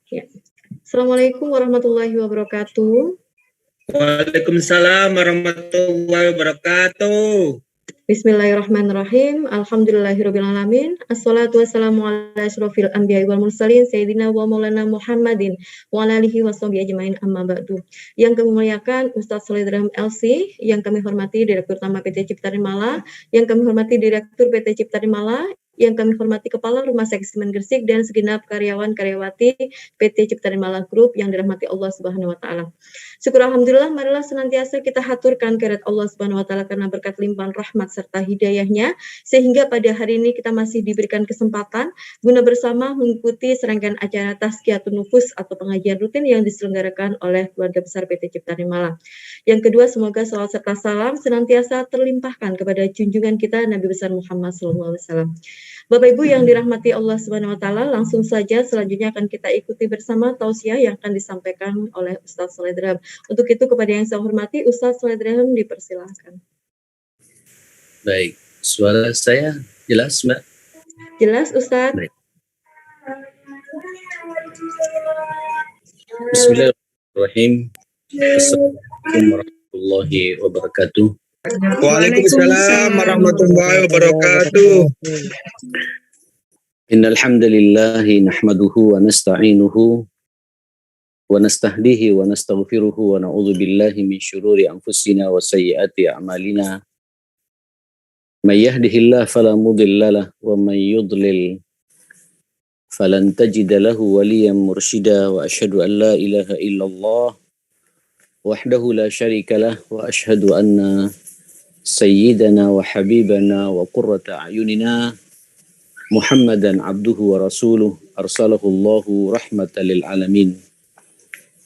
Ya. Assalamualaikum warahmatullahi wabarakatuh. Waalaikumsalam warahmatullahi wabarakatuh. Bismillahirrahmanirrahim. Alhamdulillahirrabbilalamin. Assalatu wassalamu ala asyrofil anbiya'i wal mursalin Sayyidina wa maulana Muhammadin wa ala alihi wa sahbihi ajmain amma ba'du. Yang kami muliakan Ustaz Shalih Ibrahim LC, yang kami hormati Direktur Utama PT Cipta Rimala, yang kami hormati Direktur PT Cipta Rimala, yang kami hormati Kepala Rumah Sakit Semen Gresik dan segenap karyawan-karyawati PT Cipta Rimala Group yang dirahmati Allah Subhanahu wa taala. Syukur alhamdulillah, marilah senantiasa kita haturkan kehadirat Allah Subhanahu wa taala karena berkat limpahan rahmat serta hidayahnya, sehingga pada hari ini kita masih diberikan kesempatan guna bersama mengikuti serangkaian acara Tazkiyatun Nufus atau pengajian rutin yang diselenggarakan oleh keluarga besar PT Cipta Rimala. Yang kedua, semoga salawat serta salam senantiasa terlimpahkan kepada junjungan kita Nabi besar Muhammad SAW. Bapak Ibu yang dirahmati Allah Subhanahu wa taala, langsung saja selanjutnya akan kita ikuti bersama tausiah yang akan disampaikan oleh Ustaz Shalih Ibrahim. Untuk itu kepada yang saya hormati, Ustaz Shalih Ibrahim dipersilahkan. Baik, suara saya jelas, Mbak? Jelas, Ustaz. Baik. Bismillahirrahmanirrahim. Assalamualaikum warahmatullahi wabarakatuh. Waalaikumsalam warahmatullahi wabarakatuh. Innal hamdalillahi nahmaduhu wa nasta'inuhu wa nastahdihi wa nastaghfiruhu wa na'udzu billahi min syururi anfusina wa sayyiati a'malina. May yahdihillahu fala mudhillalah wa may yudlil falan tajida lahu waliyan mursyida wa asyhadu an la ilaha illallah wahdahu la syarikalah wa asyhadu anna sayyidana wa habibana wa qurrata a'yunina Muhammadan abduhu wa rasuluh arsalahu Allahu rahmatan lil alamin.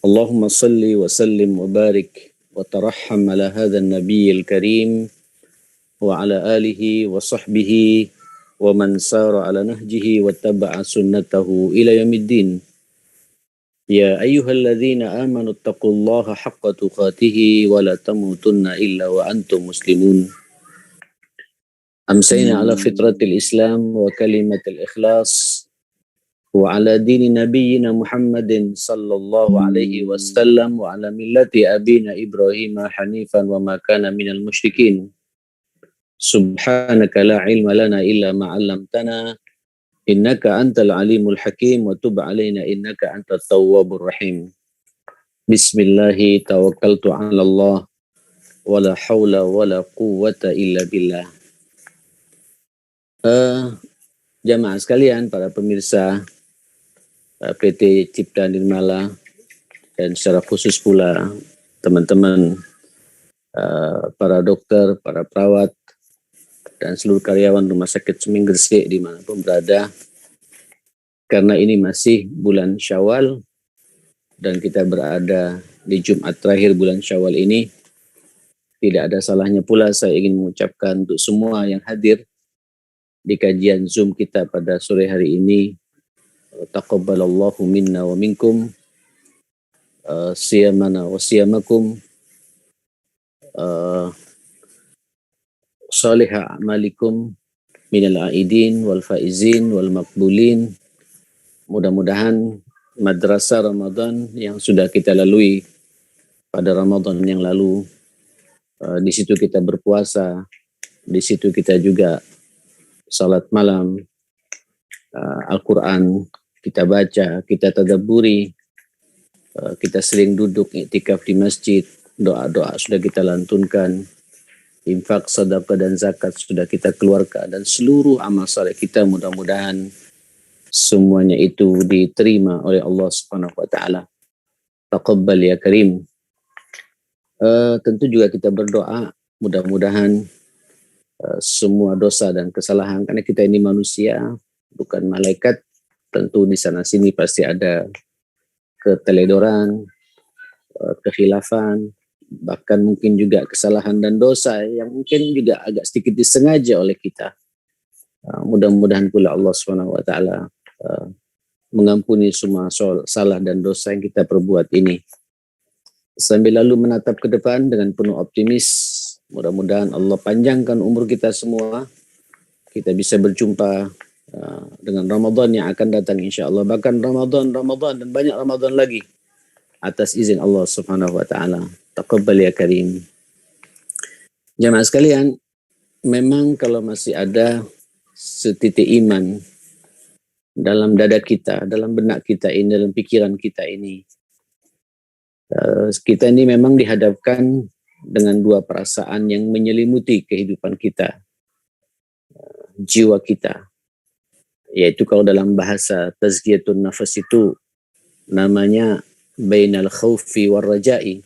Allahumma salli wa sallim wa barik wa tarahham ala hadzal nabiyil karim wa ala alihi wa sahbihi wa man sara ala nahjihi wa taba'a sunnatahu ila yaumiddin. Ya ayyuhalladzina amanu taqullaha haqqa tuqatih wa la tamutunna illa wa antum muslimun. Amsayna ala fitratil Islam wa kalimatil ikhlas wa ala dini nabiyyina Muhammadin sallallahu alaihi wasallam wa ala millati abina Ibrahim hanifan wa ma kana minal musyrikin. Subhanaka la ilma lana illa ma 'allamtana innaka antal alimul hakim wa tub alaina innaka antat tawwabur rahim. Bismillahi tawakkaltu 'ala Allah wala haula wala quwwata illa billah. Jamaah sekalian, para pemirsa PT Cipta Rimala dan secara khusus pula teman-teman para dokter, para perawat dan seluruh karyawan Rumah Sakit Semen Gresik dimanapun berada, karena ini masih bulan Syawal dan kita berada di Jumat terakhir bulan Syawal ini, tidak ada salahnya pula saya ingin mengucapkan untuk semua yang hadir di kajian Zoom kita pada sore hari ini, taqabbalallahu minna wa minkum siyamana wa siyamakum salihah a'malikum minal aidin wal faizin wal makbulin. Mudah-mudahan madrasah Ramadan yang sudah kita lalui pada Ramadan yang lalu, di situ kita berpuasa, di situ kita juga salat malam, Al-Quran kita baca, kita tadabburi, kita sering duduk iktikaf di masjid, doa-doa sudah kita lantunkan, infak, sedekah dan zakat sudah kita keluarkan, dan seluruh amal saleh kita mudah-mudahan semuanya itu diterima oleh Allah Subhanahu wa taala. Taqabbal ya karim. Tentu juga kita berdoa mudah-mudahan semua dosa dan kesalahan, karena kita ini manusia bukan malaikat, tentu di sana sini pasti ada keteledoran, kekhilafan, bahkan mungkin juga kesalahan dan dosa yang mungkin juga agak sedikit disengaja oleh kita. Mudah-mudahan pula Allah Subhanahu wa taala mengampuni semua salah dan dosa yang kita perbuat ini. Sambil lalu menatap ke depan dengan penuh optimis, mudah-mudahan Allah panjangkan umur kita semua, kita bisa berjumpa dengan Ramadan yang akan datang insyaallah, bahkan Ramadan dan banyak Ramadan lagi atas izin Allah Subhanahu wa taala. Taqabbal ya karim. Jamaah sekalian, memang kalau masih ada setitik iman dalam dada kita, dalam benak kita ini, dalam pikiran kita ini, kita ini memang dihadapkan dengan dua perasaan yang menyelimuti kehidupan kita, jiwa kita, yaitu kalau dalam bahasa tazkiyatun nafas itu namanya bainal khaufi war raja'i,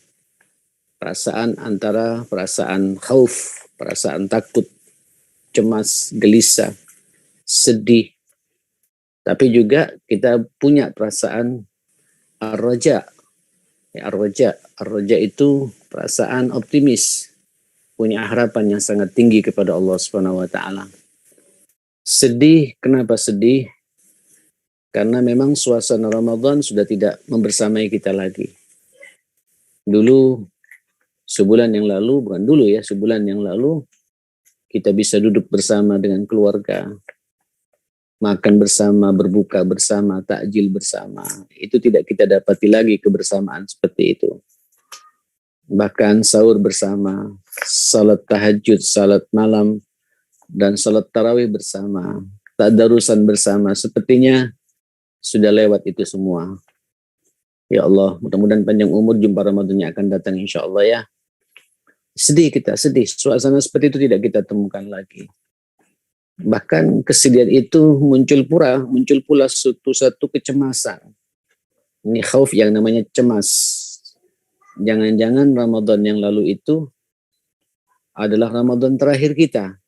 perasaan antara perasaan khauf, perasaan takut, cemas, gelisah, sedih, tapi juga kita punya perasaan ar-raja. Ar-raja itu perasaan optimis, punya harapan yang sangat tinggi kepada Allah Subhanahu wa taala. Sedih, kenapa sedih? Karena memang suasana Ramadan sudah tidak membersamai kita lagi. Dulu, sebulan yang lalu kita bisa duduk bersama dengan keluarga, makan bersama, berbuka bersama, takjil bersama. Itu tidak kita dapati lagi kebersamaan seperti itu. Bahkan sahur bersama, salat tahajud, salat malam, dan salat tarawih bersama, tadarusan bersama, sepertinya sudah lewat itu semua. Ya Allah, mudah-mudahan panjang umur, jumpa Ramadan yang akan datang insya Allah ya. Sedih kita, sedih. Suasana seperti itu tidak kita temukan lagi. Bahkan kesedihan itu muncul pula satu kecemasan. Ini khauf yang namanya cemas. Jangan-jangan Ramadan yang lalu itu adalah Ramadan terakhir kita.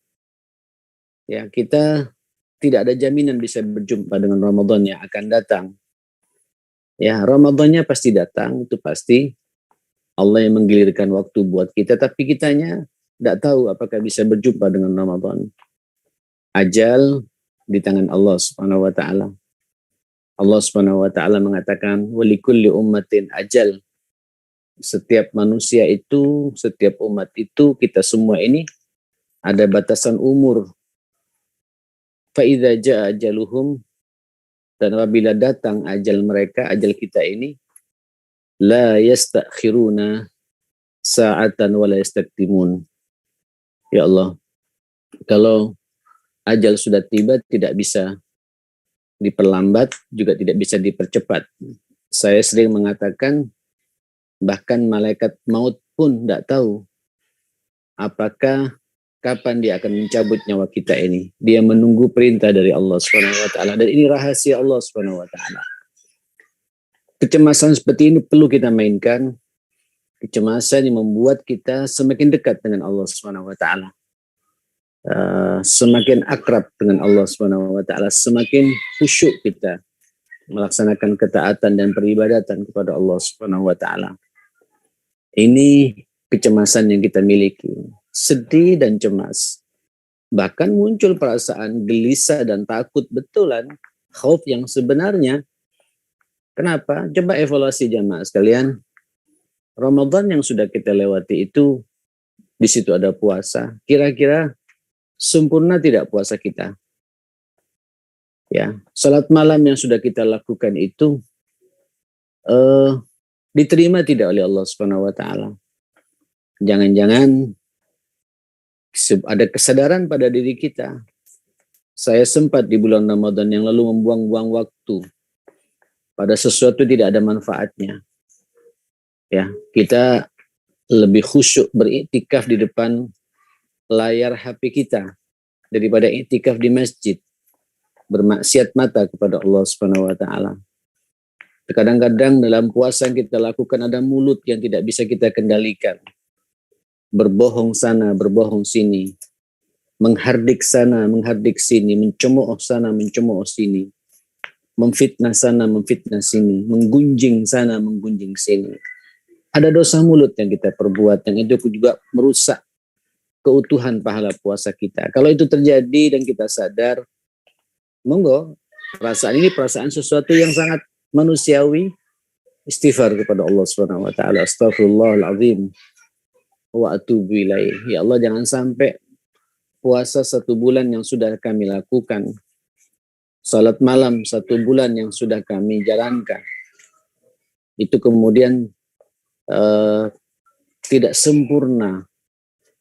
Ya, kita tidak ada jaminan bisa berjumpa dengan Ramadan yang akan datang. Ya, Ramadannya pasti datang, itu pasti. Allah yang menggilirkan waktu buat kita, tapi kitanya tidak tahu apakah bisa berjumpa dengan Ramadan. Ajal di tangan Allah Subhanahu wa taala. Allah Subhanahu wa taala mengatakan walikulli ummatin ajal. Setiap manusia itu, setiap umat itu, kita semua ini ada batasan umur. Fa idza jaa ajaluhum, dan apabila datang ajal mereka, ajal kita ini, la yastakhiruna sa'atan wa la yastaktimun. Ya Allah, kalau ajal sudah tiba tidak bisa diperlambat, juga tidak bisa dipercepat. Saya sering mengatakan, bahkan malaikat maut pun tidak tahu apakah kapan dia akan mencabut nyawa kita ini. Dia menunggu perintah dari Allah Subhanahu wa taala, dan ini rahasia Allah Subhanahu wa taala. Kecemasan seperti ini perlu kita mainkan. Kecemasan yang membuat kita semakin dekat dengan Allah Subhanahu wa taala. Semakin akrab dengan Allah Subhanahu wa taala, semakin khusyuk kita melaksanakan ketaatan dan peribadatan kepada Allah Subhanahu wa taala. Ini kecemasan yang kita miliki, sedih dan cemas. Bahkan muncul perasaan gelisah dan takut betulan, khauf yang sebenarnya. Kenapa? Coba evaluasi jamaah sekalian. Ramadan yang sudah kita lewati itu, di situ ada puasa. Kira-kira sempurna tidak puasa kita? Ya, salat malam yang sudah kita lakukan itu diterima tidak oleh Allah Subhanahu wa taala? Jangan-jangan ada kesadaran pada diri kita. Saya sempat di bulan Ramadan yang lalu membuang-buang waktu pada sesuatu tidak ada manfaatnya. Ya, kita lebih khusyuk beriktikaf di depan layar HP kita daripada iktikaf di masjid, bermaksiat mata kepada Allah Subhanahu wa taala. Kadang-kadang dalam puasa yang kita lakukan ada mulut yang tidak bisa kita kendalikan. Berbohong sana, berbohong sini, menghardik sana, menghardik sini, mencemooh sana, mencemooh sini, memfitnah sana, memfitnah sini, menggunjing sana, menggunjing sini. Ada dosa mulut yang kita perbuat, yang itu juga merusak keutuhan pahala puasa kita. Kalau itu terjadi dan kita sadar, monggo, perasaan ini perasaan sesuatu yang sangat manusiawi, istighfar kepada Allah Subhanahu wa taala, astaghfirullahalazim wa atubu ilaih. Ya Allah, jangan sampai puasa 1 bulan yang sudah kami lakukan salat malam 1 bulan yang sudah kami jalankan, itu kemudian tidak sempurna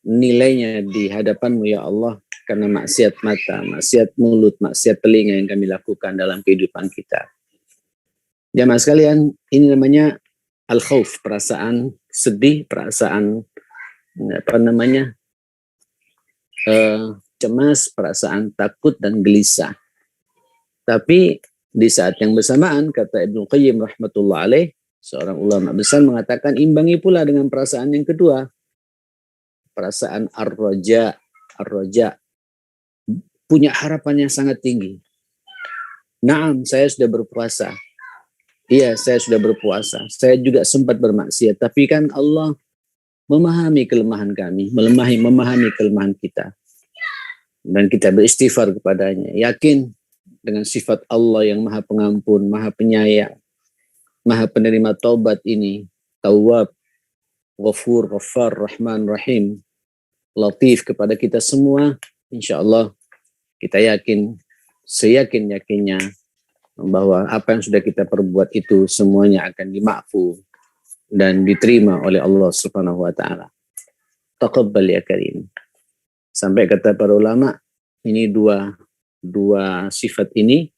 nilainya di hadapan-Mu ya Allah, karena maksiat mata, maksiat mulut, maksiat telinga yang kami lakukan dalam kehidupan kita. Jamaah sekalian, ini namanya al-khauf, perasaan sedih, perasaan cemas, perasaan takut dan gelisah. Tapi di saat yang bersamaan, kata Ibnu Qayyim rahmatullah alaih, seorang ulama besar mengatakan, imbangi pula dengan perasaan yang kedua, perasaan ar-raja. Ar-raja, punya harapan yang sangat tinggi. Naam, saya sudah berpuasa. Iya, saya sudah berpuasa. Saya juga sempat bermaksiat. Tapi kan Allah memahami kelemahan kami, memahami kelemahan kita. Dan kita beristighfar kepadanya. Yakin dengan sifat Allah yang maha pengampun, maha penyayang, maha penerima taubat ini. Tawwab, Ghafur, Ghaffar, Rahman, Rahim, Latif kepada kita semua. Insya Allah kita yakin, seyakin-yakinnya bahwa apa yang sudah kita perbuat itu semuanya akan dimaafkan dan diterima oleh Allah Subhanahu wa taala. Taqabbal ya karim. Sampai kata para ulama, ini dua sifat ini,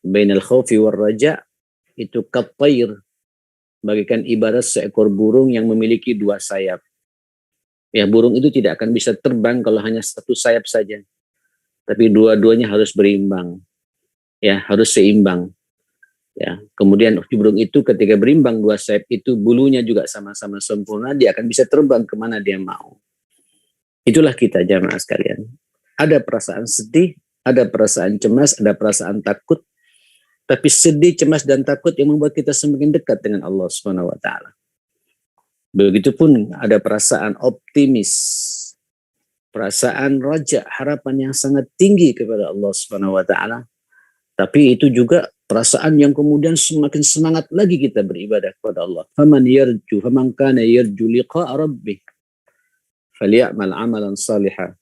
bainal khaufi war raja, itu kattair, bagaikan ibarat seekor burung yang memiliki 2 sayap. Ya, burung itu tidak akan bisa terbang kalau hanya 1 sayap saja. Tapi dua-duanya harus berimbang. Ya, harus seimbang. Ya, kemudian burung itu ketika berimbang 2 sayap itu, bulunya juga sama-sama sempurna, dia akan bisa terbang kemana dia mau. Itulah kita jamaah sekalian. Ada perasaan sedih, ada perasaan cemas, ada perasaan takut. Tapi sedih, cemas, dan takut yang membuat kita semakin dekat dengan Allah Subhanahu wa taala. Begitupun ada perasaan optimis, perasaan raja, harapan yang sangat tinggi kepada Allah Subhanahu wa taala. Tapi itu juga perasaan yang kemudian semakin semangat lagi kita beribadah kepada Allah. Faman kana yarju liqa'a rabbih falyamal 'amalan salihan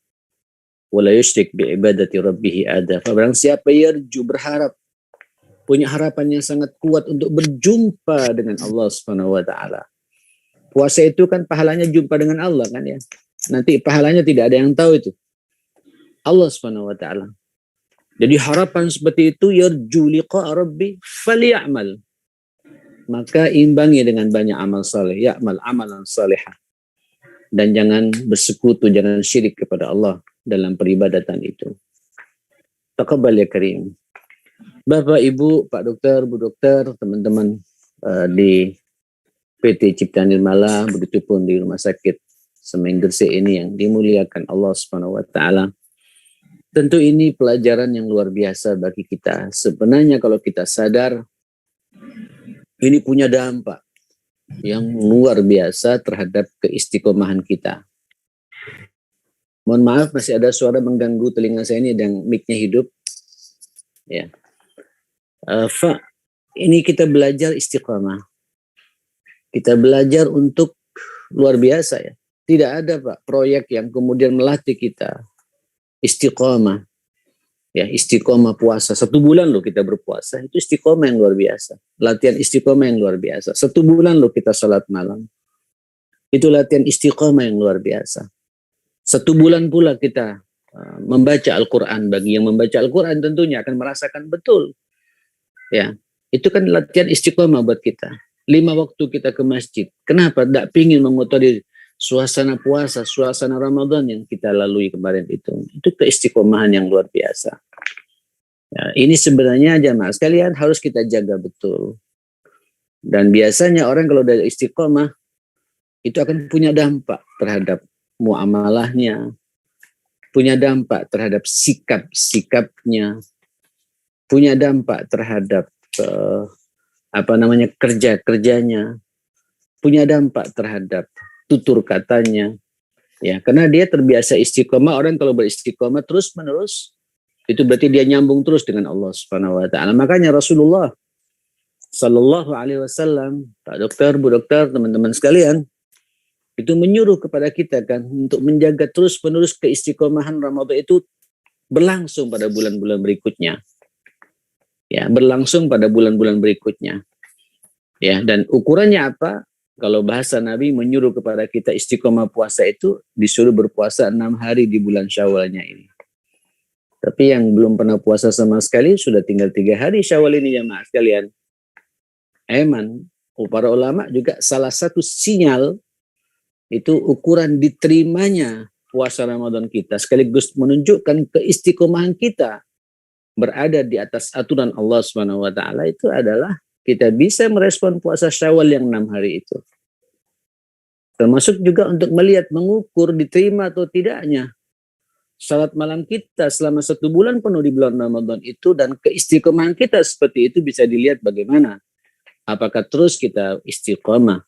wa la yusyrik bi ibadati rabbih ada. Barang siapa yarju, berharap, punya harapan yang sangat kuat untuk berjumpa dengan Allah Subhanahu wa taala. Puasa itu kan pahalanya jumpa dengan Allah kan ya. Nanti pahalanya tidak ada yang tahu itu. Allah Subhanahu wa taala. Jadi harapan seperti itu, yarju liqa'a rabbi falyamal. Maka imbangi dengan banyak amal saleh, ya'mal amalan salihah. Dan jangan bersekutu, jangan syirik kepada Allah dalam peribadatan itu. Taqabbal ya karim. Bapak, Ibu, Pak Dokter, Bu Dokter, teman-teman di PT Cipta Nirmala, begitupun di Rumah Sakit Semeng Gresik ini yang dimuliakan Allah Subhanahu wa taala. Tentu ini pelajaran yang luar biasa bagi kita. Sebenarnya kalau kita sadar, ini punya dampak yang luar biasa terhadap keistiqomahan kita. Mohon maaf, masih ada suara mengganggu telinga saya ini dan mic-nya hidup. Ya. Ini kita belajar istiqomah. Kita belajar untuk luar biasa ya. Tidak ada Pak proyek yang kemudian melatih kita istiqomah. Ya, istiqomah puasa. 1 bulan loh kita berpuasa. Itu istiqomah yang luar biasa. Latihan istiqomah yang luar biasa. 1 bulan loh kita salat malam. Itu latihan istiqomah yang luar biasa. 1 bulan pula kita membaca Al-Quran. Bagi yang membaca Al-Quran tentunya akan merasakan betul. Ya, itu kan latihan istiqomah buat kita. 5 waktu kita ke masjid. Kenapa? Tidak pingin mengotori suasana puasa, suasana Ramadan yang kita lalui kemarin itu. Itu keistiqomahan yang luar biasa. Ya, ini sebenarnya jamaah sekalian harus kita jaga betul. Dan biasanya orang kalau dari istiqomah itu akan punya dampak terhadap muamalahnya, punya dampak terhadap sikap-sikapnya, punya dampak terhadap kerja-kerjanya, punya dampak terhadap tutur katanya, ya, karena dia terbiasa istiqomah. Orang kalau beristiqomah terus menerus, itu berarti dia nyambung terus dengan Allah Subhanahu wa taala. Makanya Rasulullah Sallallahu Alaihi Wasallam, Pak Dokter, Bu Dokter, teman-teman sekalian, itu menyuruh kepada kita kan untuk menjaga terus menerus keistiqomahan Ramadan itu berlangsung pada bulan-bulan berikutnya. ya, berlangsung pada bulan-bulan berikutnya. Ya, dan ukurannya apa? Kalau bahasa Nabi menyuruh kepada kita istiqomah puasa itu disuruh berpuasa 6 hari di bulan Syawalnya ini. Tapi yang belum pernah puasa sama sekali sudah tinggal 3 hari Syawal ini, jamaah sekalian. Eman, para ulama juga salah satu sinyal itu ukuran diterimanya puasa Ramadan kita sekaligus menunjukkan keistiqomahan kita berada di atas aturan Allah Subhanahu wa taala itu adalah kita bisa merespon puasa Syawal yang 6 hari itu. Termasuk juga untuk melihat, mengukur diterima atau tidaknya salat malam kita selama 1 bulan penuh di bulan Ramadan itu, dan keistiqomahan kita seperti itu bisa dilihat bagaimana. Apakah terus kita istiqomah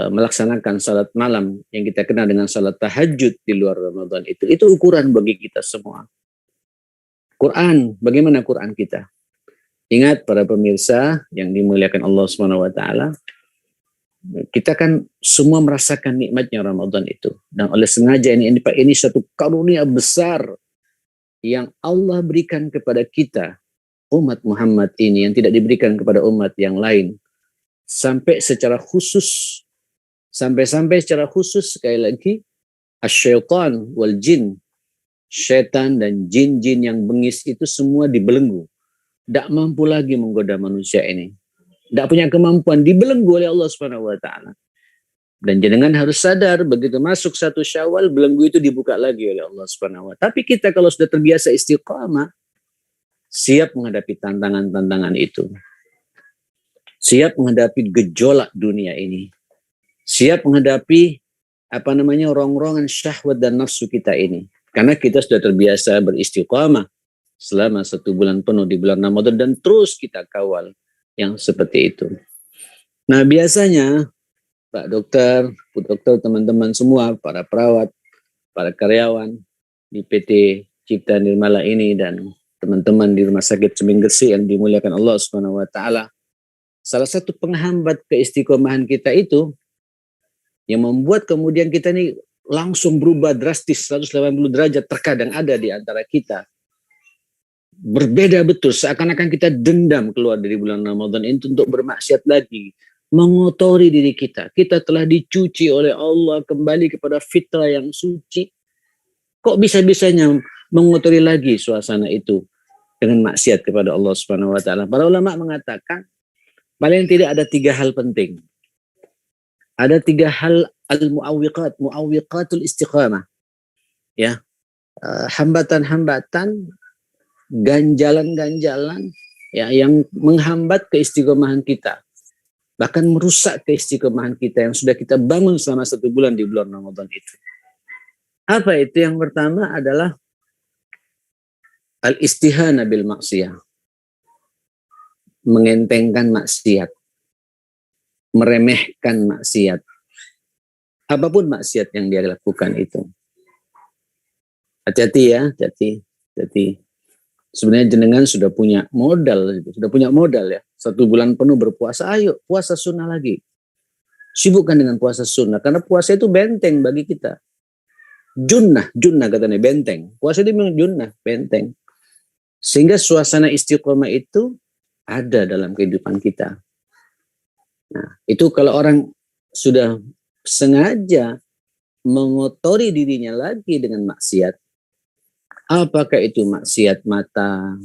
melaksanakan salat malam yang kita kenal dengan salat tahajud di luar Ramadan itu. Itu ukuran bagi kita semua. Quran, bagaimana Quran kita? Ingat para pemirsa yang dimuliakan Allah Subhanahu wa taala, kita kan semua merasakan nikmatnya Ramadan itu. Dan oleh sengaja ini satu karunia besar yang Allah berikan kepada kita, umat Muhammad ini, yang tidak diberikan kepada umat yang lain. Sampai secara khusus sekali lagi, asyaitan wal jin, syaitan dan jin-jin yang bengis itu semua dibelenggu. Tidak mampu lagi menggoda manusia ini. Tidak punya kemampuan, dibelenggu oleh Allah Subhanahu wa taala. Dan jenengan harus sadar, begitu masuk 1 Syawal, belenggu itu dibuka lagi oleh Allah Subhanahu wa taala. Tapi kita kalau sudah terbiasa istiqamah, siap menghadapi tantangan-tantangan itu. Siap menghadapi gejolak dunia ini. Siap menghadapi rongrongan syahwat dan nafsu kita ini. Karena kita sudah terbiasa beristiqamah selama 1 bulan penuh di bulan Ramadan, dan terus kita kawal yang seperti itu. Nah, biasanya Pak Dokter, Bu Dokter, teman-teman semua, para perawat, para karyawan di PT Cipta Nirmala ini, dan teman-teman di Rumah Sakit Seminggesi yang dimuliakan Allah Subhanahu wa taala, salah satu penghambat keistiqomahan kita itu yang membuat kemudian kita ini langsung berubah drastis 180 derajat terkadang ada di antara kita. Berbeda betul, seakan-akan kita dendam keluar dari bulan Ramadan itu untuk bermaksiat lagi, mengotori diri kita. Kita telah dicuci oleh Allah kembali kepada fitrah yang suci. Kok bisa-bisanya mengotori lagi suasana itu dengan maksiat kepada Allah Subhanahu wa taala? Para ulama mengatakan paling tidak ada 3 hal penting. Ada 3 hal muawwiqatul istiqamah. Ya. Hambatan-hambatan, ganjalan-ganjalan ya, yang menghambat keistiqomahan kita, bahkan merusak keistiqomahan kita yang sudah kita bangun selama 1 bulan di bulan Ramadan itu. Apa itu? Yang pertama adalah al-istihana bil maksiyah, mengentengkan maksiat, meremehkan maksiat, apapun maksiat yang dia lakukan itu. Hati-hati ya, hati-hati. Sebenarnya jenengan sudah punya modal ya. 1 bulan penuh berpuasa, ayo puasa sunnah lagi. Sibukkan dengan puasa sunnah, karena puasa itu benteng bagi kita. Junnah katanya, benteng. Puasa itu memang junnah, benteng. Sehingga suasana istiqomah itu ada dalam kehidupan kita. Nah, itu kalau orang sudah sengaja mengotori dirinya lagi dengan maksiat. Apakah itu maksiat mata,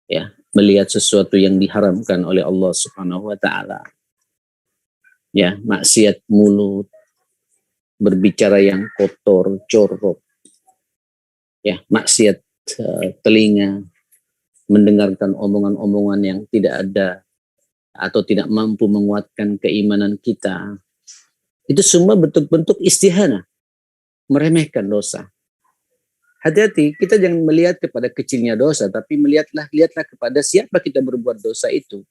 ya, melihat sesuatu yang diharamkan oleh Allah Subhanahu wa taala. Ya, maksiat mulut, berbicara yang kotor, jorok. Ya, maksiat telinga, mendengarkan omongan-omongan yang tidak ada atau tidak mampu menguatkan keimanan kita. Itu semua bentuk-bentuk istihana, meremehkan dosa. Hati-hati, kita jangan melihat kepada kecilnya dosa, tapi lihatlah kepada siapa kita berbuat dosa itu.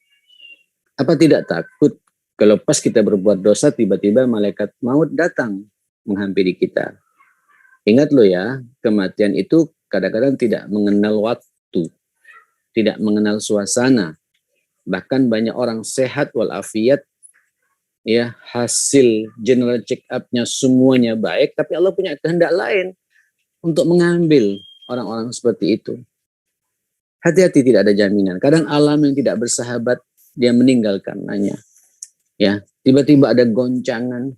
Apa tidak takut kalau pas kita berbuat dosa, tiba-tiba malaikat maut datang menghampiri kita? Ingat loh ya, kematian itu kadang-kadang tidak mengenal waktu, tidak mengenal suasana. Bahkan banyak orang sehat walafiat, ya, hasil general check up-nya semuanya baik, tapi Allah punya kehendak lain untuk mengambil orang-orang seperti itu. Hati-hati, tidak ada jaminan. Kadang alam yang tidak bersahabat, dia meninggal karenanya. Ya, tiba-tiba ada goncangan,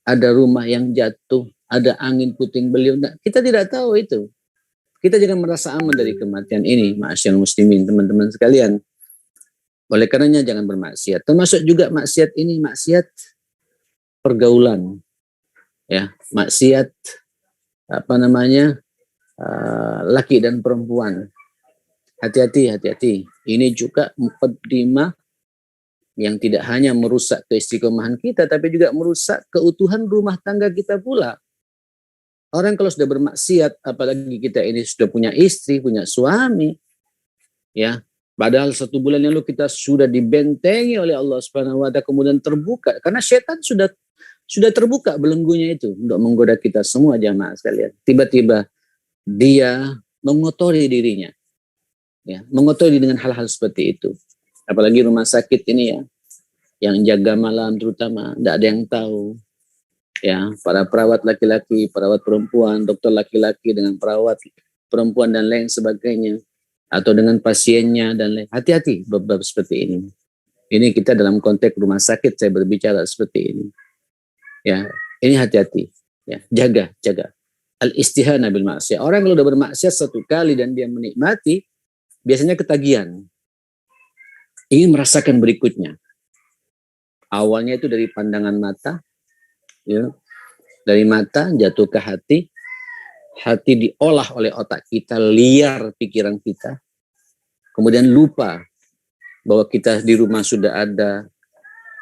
ada rumah yang jatuh, ada angin puting beliung. Nah, kita tidak tahu itu. Kita jangan merasa aman dari kematian ini, ma'asyarul muslimin, teman-teman sekalian. Oleh karenanya jangan bermaksiat. Termasuk juga maksiat ini, maksiat pergaulan. Ya, maksiat laki dan perempuan. Hati-hati, hati-hati. Ini juga muqaddimah yang tidak hanya merusak keistiqomahan kita, tapi juga merusak keutuhan rumah tangga kita pula. Orang kalau sudah bermaksiat, apalagi kita ini sudah punya istri, punya suami, ya, padahal 1 bulan yang lalu kita sudah dibentengi oleh Allah Subhanahu wa Ta'ala, kemudian terbuka karena setan sudah terbuka belenggunya itu untuk menggoda kita semua jamaah sekalian. Tiba-tiba dia mengotori dirinya, ya, mengotori dengan hal-hal seperti itu. Apalagi rumah sakit ini ya, yang jaga malam terutama, tidak ada yang tahu. Ya, para perawat laki-laki, perawat perempuan, dokter laki-laki dengan perawat perempuan dan lain sebagainya, atau dengan pasiennya dan lain. Hati-hati bab-bab seperti ini. Ini kita dalam konteks rumah sakit saya berbicara seperti ini. Ya, ini hati-hati. Ya, jaga. Al-istihana bil maksiat. Orang kalau udah bermaksiat 1 kali dan dia menikmati, biasanya ketagihan. Ingin merasakan berikutnya. Awalnya itu dari pandangan mata, ya, dari mata jatuh ke hati diolah oleh otak kita, liar pikiran kita, kemudian lupa bahwa kita di rumah sudah ada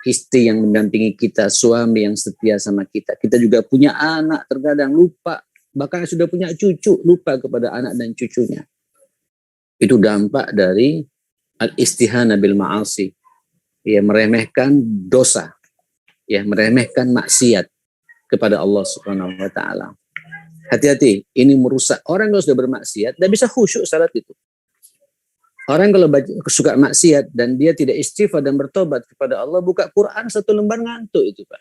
istri yang mendampingi kita, suami yang setia sama kita, kita juga punya anak, terkadang lupa, bahkan sudah punya cucu, lupa kepada anak dan cucunya. Itu dampak dari al-istihana bil ma'asi, ya, meremehkan dosa, ya, meremehkan maksiat kepada Allah Subhanahu wa Ta'ala. Hati-hati, ini merusak. Orang kalau sudah bermaksiat tidak bisa khusyuk salat itu. Orang kalau suka maksiat dan dia tidak istighfar dan bertobat kepada Allah, buka Quran 1 lembar ngantuk itu, Pak.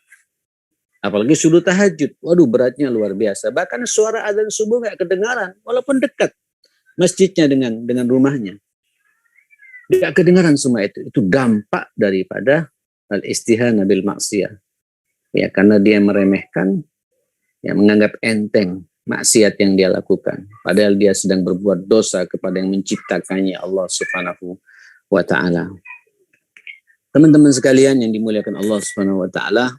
Apalagi subuh tahajud, waduh, beratnya luar biasa. Bahkan suara adzan subuh nggak kedengaran, walaupun dekat masjidnya dengan rumahnya, nggak kedengaran semua itu. Itu dampak daripada al-istihana bil maksiyah. Ya, karena dia meremehkan, ya, menganggap enteng maksiat yang dia lakukan. Padahal dia sedang berbuat dosa kepada yang menciptakannya, Allah Subhanahu wa Ta'ala. Teman-teman sekalian yang dimuliakan Allah Subhanahu wa Ta'ala,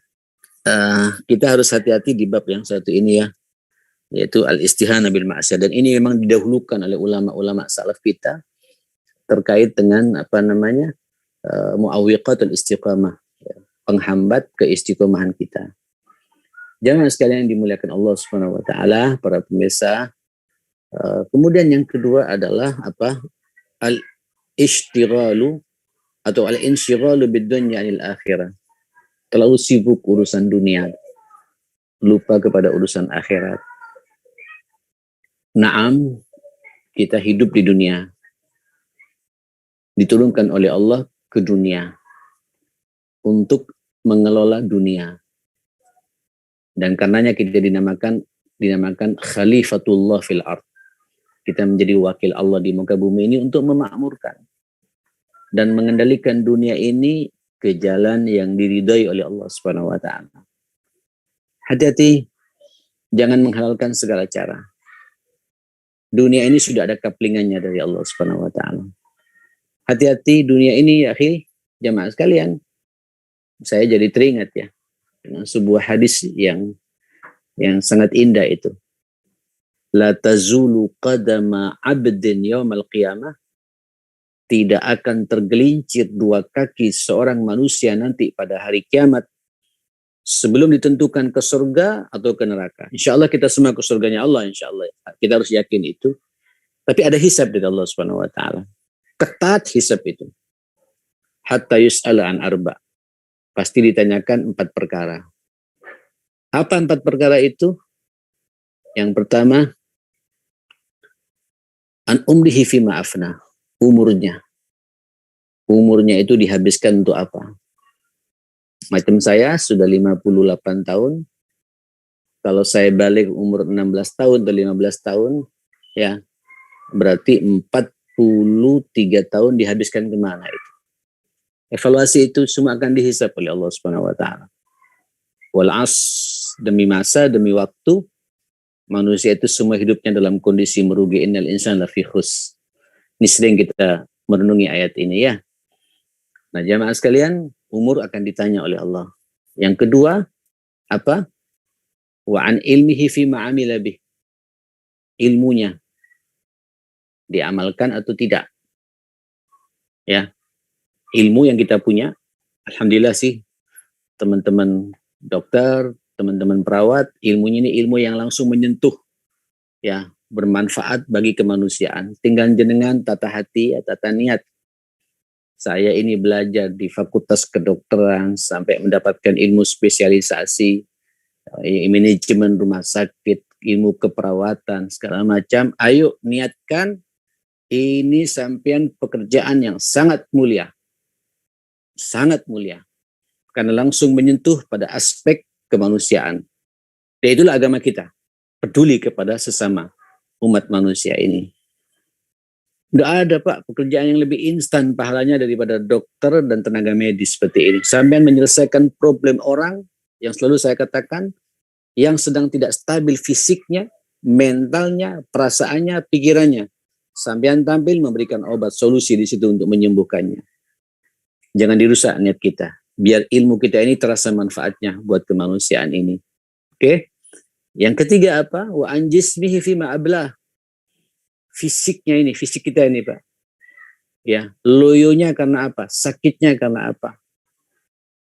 kita harus hati-hati di bab yang satu ini ya, yaitu al-istihana bil maksiat. Dan ini memang didahulukan oleh ulama-ulama salaf kita terkait dengan mu'awwiqatul istiqamah, penghambat keistiqomahan kita. Jangan sekalian yang dimuliakan Allah Subhanahu wa Ta'ala, para pemirsa. Kemudian yang kedua adalah al-ishtighalu atau al-inshighalu bid-dunya anil akhirah. Terlalu sibuk urusan dunia, lupa kepada urusan akhirat. Naam, kita hidup di dunia, diturunkan oleh Allah ke dunia untuk mengelola dunia, dan karenanya kita dinamakan khalifatullah fil ard. Kita menjadi wakil Allah di muka bumi ini untuk memakmurkan dan mengendalikan dunia ini ke jalan yang diridhai oleh Allah Subhanahu wa Ta'ala. Hati-hati, jangan menghalalkan segala cara. Dunia ini sudah ada kaplingannya dari Allah Subhanahu wa Ta'ala. Hati-hati, dunia ini ya akhi, jamaah sekalian. Saya jadi teringat ya dengan sebuah hadis yang sangat indah itu. La tazulu qadama 'abdin yaumal qiyamah. Tidak akan tergelincir 2 kaki seorang manusia nanti pada hari kiamat sebelum ditentukan ke surga atau ke neraka. Insya Allah kita semua ke surganya Allah, insya Allah. Kita harus yakin itu. Tapi ada hisab dari Allah Subhanahu wa Ta'ala. Ketat hisab itu. Hatta yus'ala an arba'. Pasti ditanyakan 4 perkara. Apa 4 perkara itu? Yang pertama, an umrihi fima afna. Umurnya itu dihabiskan untuk apa? Macam saya sudah 58 tahun. Kalau saya balik umur 16 tahun atau 15 tahun, ya berarti 40 tahun dihabiskan kemana itu? Evaluasi itu semua akan dihisab oleh Allah Subhanahu wa taala. Wal as, demi masa, demi waktu, manusia itu semua hidupnya dalam kondisi merugi. Innal insana lafi khusr. Ini sering kita merenungi ayat ini ya. Nah, jamaah sekalian, umur akan ditanya oleh Allah. Yang kedua, apa? Wa an ilmihi fi ma'amila bih. Ilmunya diamalkan atau tidak. Ya. Ilmu yang kita punya, alhamdulillah sih, teman-teman dokter, teman-teman perawat, ilmunya ini ilmu yang langsung menyentuh, ya, bermanfaat bagi kemanusiaan. Tinggal jenengan tata hati, tata niat. Saya ini belajar di Fakultas Kedokteran sampai mendapatkan ilmu spesialisasi, manajemen rumah sakit, ilmu keperawatan, segala macam. Ayo niatkan, ini sampean pekerjaan yang sangat mulia. Sangat mulia. Karena langsung menyentuh pada aspek kemanusiaan. Dan itulah agama kita. Peduli kepada sesama umat manusia ini. Tidak ada Pak pekerjaan yang lebih instan pahalanya daripada dokter dan tenaga medis seperti ini. Sampean menyelesaikan problem orang yang selalu saya katakan, yang sedang tidak stabil fisiknya, mentalnya, perasaannya, pikirannya. Sampean tampil memberikan obat solusi di situ untuk menyembuhkannya. Jangan dirusak niat kita. Biar ilmu kita ini terasa manfaatnya buat kemanusiaan ini. Oke? Yang ketiga apa? Wa anjismihi fi ma'ablah. Fisiknya ini, fisik kita ini Pak. Ya, loyonya karena apa? Sakitnya karena apa?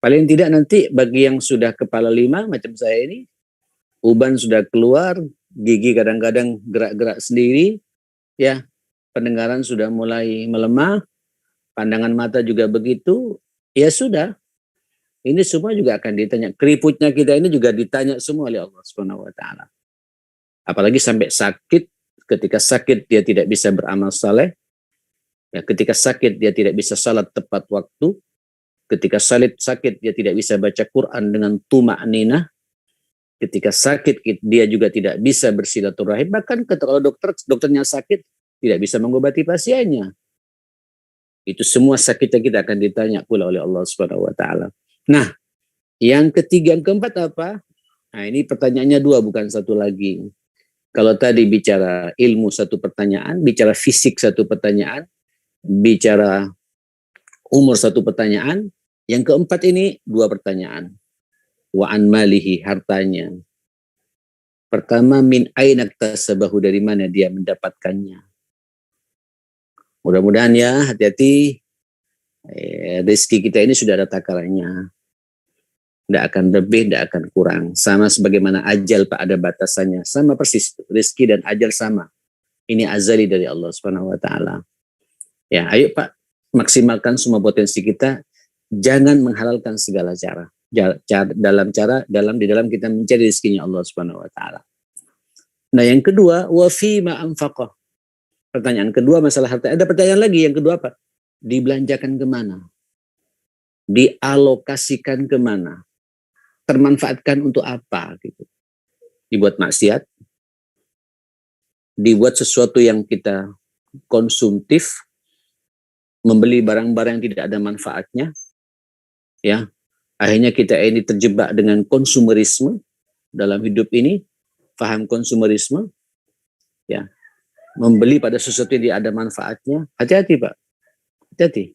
Paling tidak nanti bagi yang sudah kepala 5 macam saya ini, uban sudah keluar, gigi kadang-kadang gerak-gerak sendiri, ya, pendengaran sudah mulai melemah, pandangan mata juga begitu, ya sudah. Ini semua juga akan ditanya. Keriputnya kita ini juga ditanya semua oleh Allah Subhanahu wa taala. Apalagi sampai sakit. Ketika sakit dia tidak bisa beramal saleh. Ya, ketika sakit dia tidak bisa salat tepat waktu. Ketika sakit dia tidak bisa baca Quran dengan tuma'ninah. Ketika sakit dia juga tidak bisa bersilaturahim. Bahkan kalau dokternya sakit tidak bisa mengobati pasiennya. Itu semua sakitnya kita akan ditanya pula oleh Allah Subhanahu wa taala. Nah, yang ketiga, yang keempat apa? Nah, ini pertanyaannya 2 bukan 1 lagi. Kalau tadi bicara ilmu 1 pertanyaan, bicara fisik 1 pertanyaan, bicara umur 1 pertanyaan, yang keempat ini 2 pertanyaan. Wa an malihi, hartanya. Pertama, min aina iktasabahu, dari mana dia mendapatkannya. Mudah-mudahan ya, hati-hati, rezeki kita ini sudah ada takarannya. Tidak akan lebih, tidak akan kurang. Sama sebagaimana ajal Pak ada batasannya. Sama persis, rezeki dan ajal sama. Ini azali dari Allah Subhanahu wa taala. Ya, ayo Pak, maksimalkan semua potensi kita. Jangan menghalalkan segala cara. Di dalam kita mencari rezekinya Allah Subhanahu wa taala. Nah, yang kedua, wa fi ma anfaqah. Pertanyaan kedua masalah harta. Ada pertanyaan lagi, yang kedua apa? Dibelanjakan kemana? Dialokasikan kemana? Termanfaatkan untuk apa gitu. Dibuat maksiat, dibuat sesuatu yang kita konsumtif, membeli barang-barang yang tidak ada manfaatnya, ya. Akhirnya kita ini terjebak dengan konsumerisme dalam hidup ini, paham konsumerisme, ya. Membeli pada sesuatu yang tidak ada manfaatnya. Hati-hati Pak, hati-hati.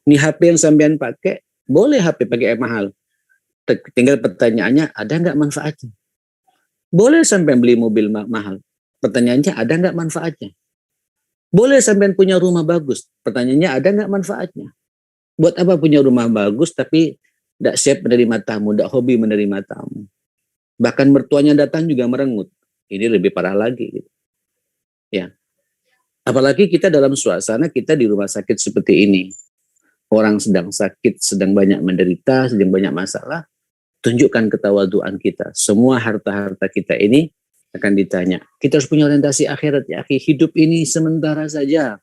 Ini HP yang sampean pakai, boleh HP pakai yang mahal. Tinggal pertanyaannya, ada nggak manfaatnya? Boleh sampai beli mobil mahal. Pertanyaannya, ada nggak manfaatnya? Boleh sampai punya rumah bagus. Pertanyaannya, ada nggak manfaatnya? Buat apa punya rumah bagus tapi tidak siap menerima tamu, tidak hobi menerima tamu. Bahkan mertuanya datang juga merengut. Ini lebih parah lagi. Gitu. Ya. Apalagi kita dalam suasana kita di rumah sakit seperti ini. Orang sedang sakit, sedang banyak menderita, sedang banyak masalah. Tunjukkan ketawaduan kita. Semua harta-harta kita ini akan ditanya. Kita harus punya orientasi akhirat ya. Hidup ini sementara saja.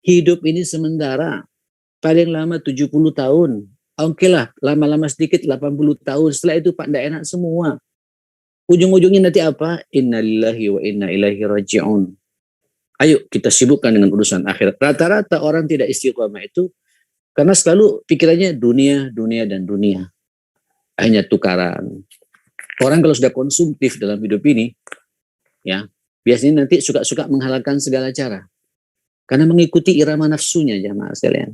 Hidup ini sementara. Paling lama 70 tahun. Oke lah, lama-lama sedikit 80 tahun. Setelah itu Pak, tidak enak semua. Ujung-ujungnya nanti apa? Innalillahi wa inna ilaihi raji'un. Ayo kita sibukkan dengan urusan akhirat. Rata-rata orang tidak istiqomah itu karena selalu pikirannya dunia, dunia, dan dunia. Hanya tukaran. Orang kalau sudah konsumtif dalam hidup ini, ya biasanya nanti suka-suka menghalalkan segala cara. Karena mengikuti irama nafsunya, jamaah sekalian.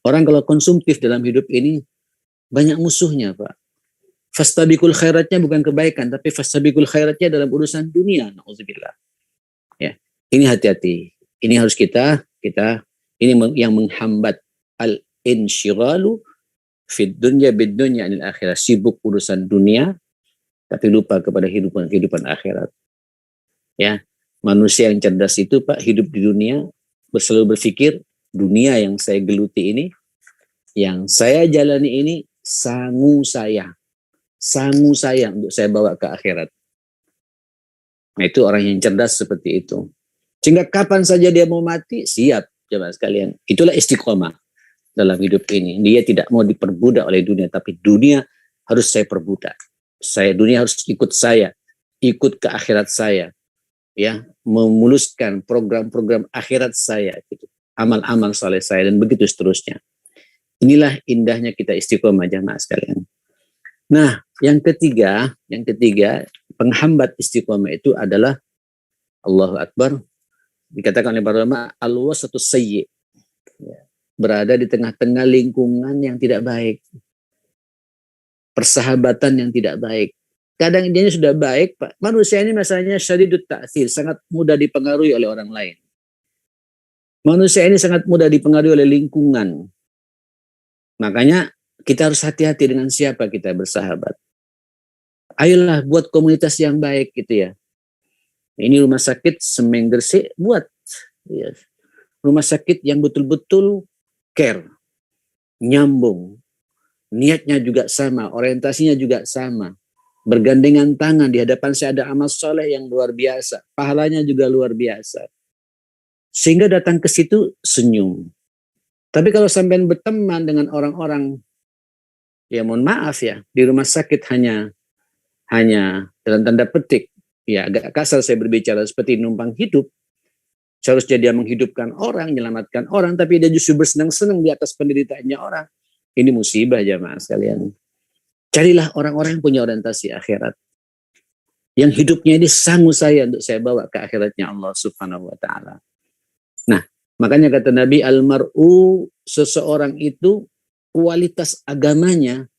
Orang kalau konsumtif dalam hidup ini, banyak musuhnya, Pak. Fastabikul khairatnya bukan kebaikan, tapi fastabikul khairatnya dalam urusan dunia. Na'udzubillah. Ya, ini hati-hati. Ini harus kita ini yang menghambat al-insyiralu fid dunya bid dunya anil akhirat. Sibuk urusan dunia, tapi lupa kepada kehidupan akhirat. Ya, manusia yang cerdas itu, Pak, hidup di dunia, selalu berpikir dunia yang saya geluti ini, yang saya jalani ini, sangu saya untuk saya bawa ke akhirat. Nah, itu orang yang cerdas seperti itu. Sehingga kapan saja dia mau mati, siap, jemaah sekalian. Itulah istiqomah dalam hidup ini. Dia tidak mau diperbudak oleh dunia, tapi dunia harus saya perbudak. Dunia harus ikut saya, ikut ke akhirat saya. Ya, memuluskan program-program akhirat saya, gitu. Amal-amal saleh saya, dan begitu seterusnya. Inilah indahnya kita istiqomah, jemaah sekalian. Nah, yang ketiga, penghambat istiqomah itu adalah Allahu Akbar. Dikatakan oleh para ulama, al-wasatus sayyi. Berada di tengah-tengah lingkungan yang tidak baik. Persahabatan yang tidak baik. Kadang dia sudah baik, Pak. Manusia ini masalahnya syadidut ta'thir, sangat mudah dipengaruhi oleh orang lain. Manusia ini sangat mudah dipengaruhi oleh lingkungan. Makanya kita harus hati-hati dengan siapa kita bersahabat. Ayolah buat komunitas yang baik gitu ya. Ini rumah sakit Semeng Gresik, buat ya, rumah sakit yang betul-betul care, nyambung, niatnya juga sama, orientasinya juga sama, bergandengan tangan, di hadapan saya ada amal soleh yang luar biasa, pahalanya juga luar biasa, sehingga datang ke situ senyum. Tapi kalau sampai berteman dengan orang-orang, ya mohon maaf ya, di rumah sakit hanya dalam tanda petik, ya agak kasar saya berbicara, seperti numpang hidup. Seharusnya dia menghidupkan orang, menyelamatkan orang, tapi dia justru bersenang-senang di atas penderitaannya orang. Ini musibah, jamaah sekalian. Carilah orang-orang yang punya orientasi akhirat. Yang hidupnya ini sanggup saya untuk saya bawa ke akhiratnya Allah Subhanahu wa ta'ala. Nah, makanya kata Nabi, almar'u, seseorang itu kualitas agamanya,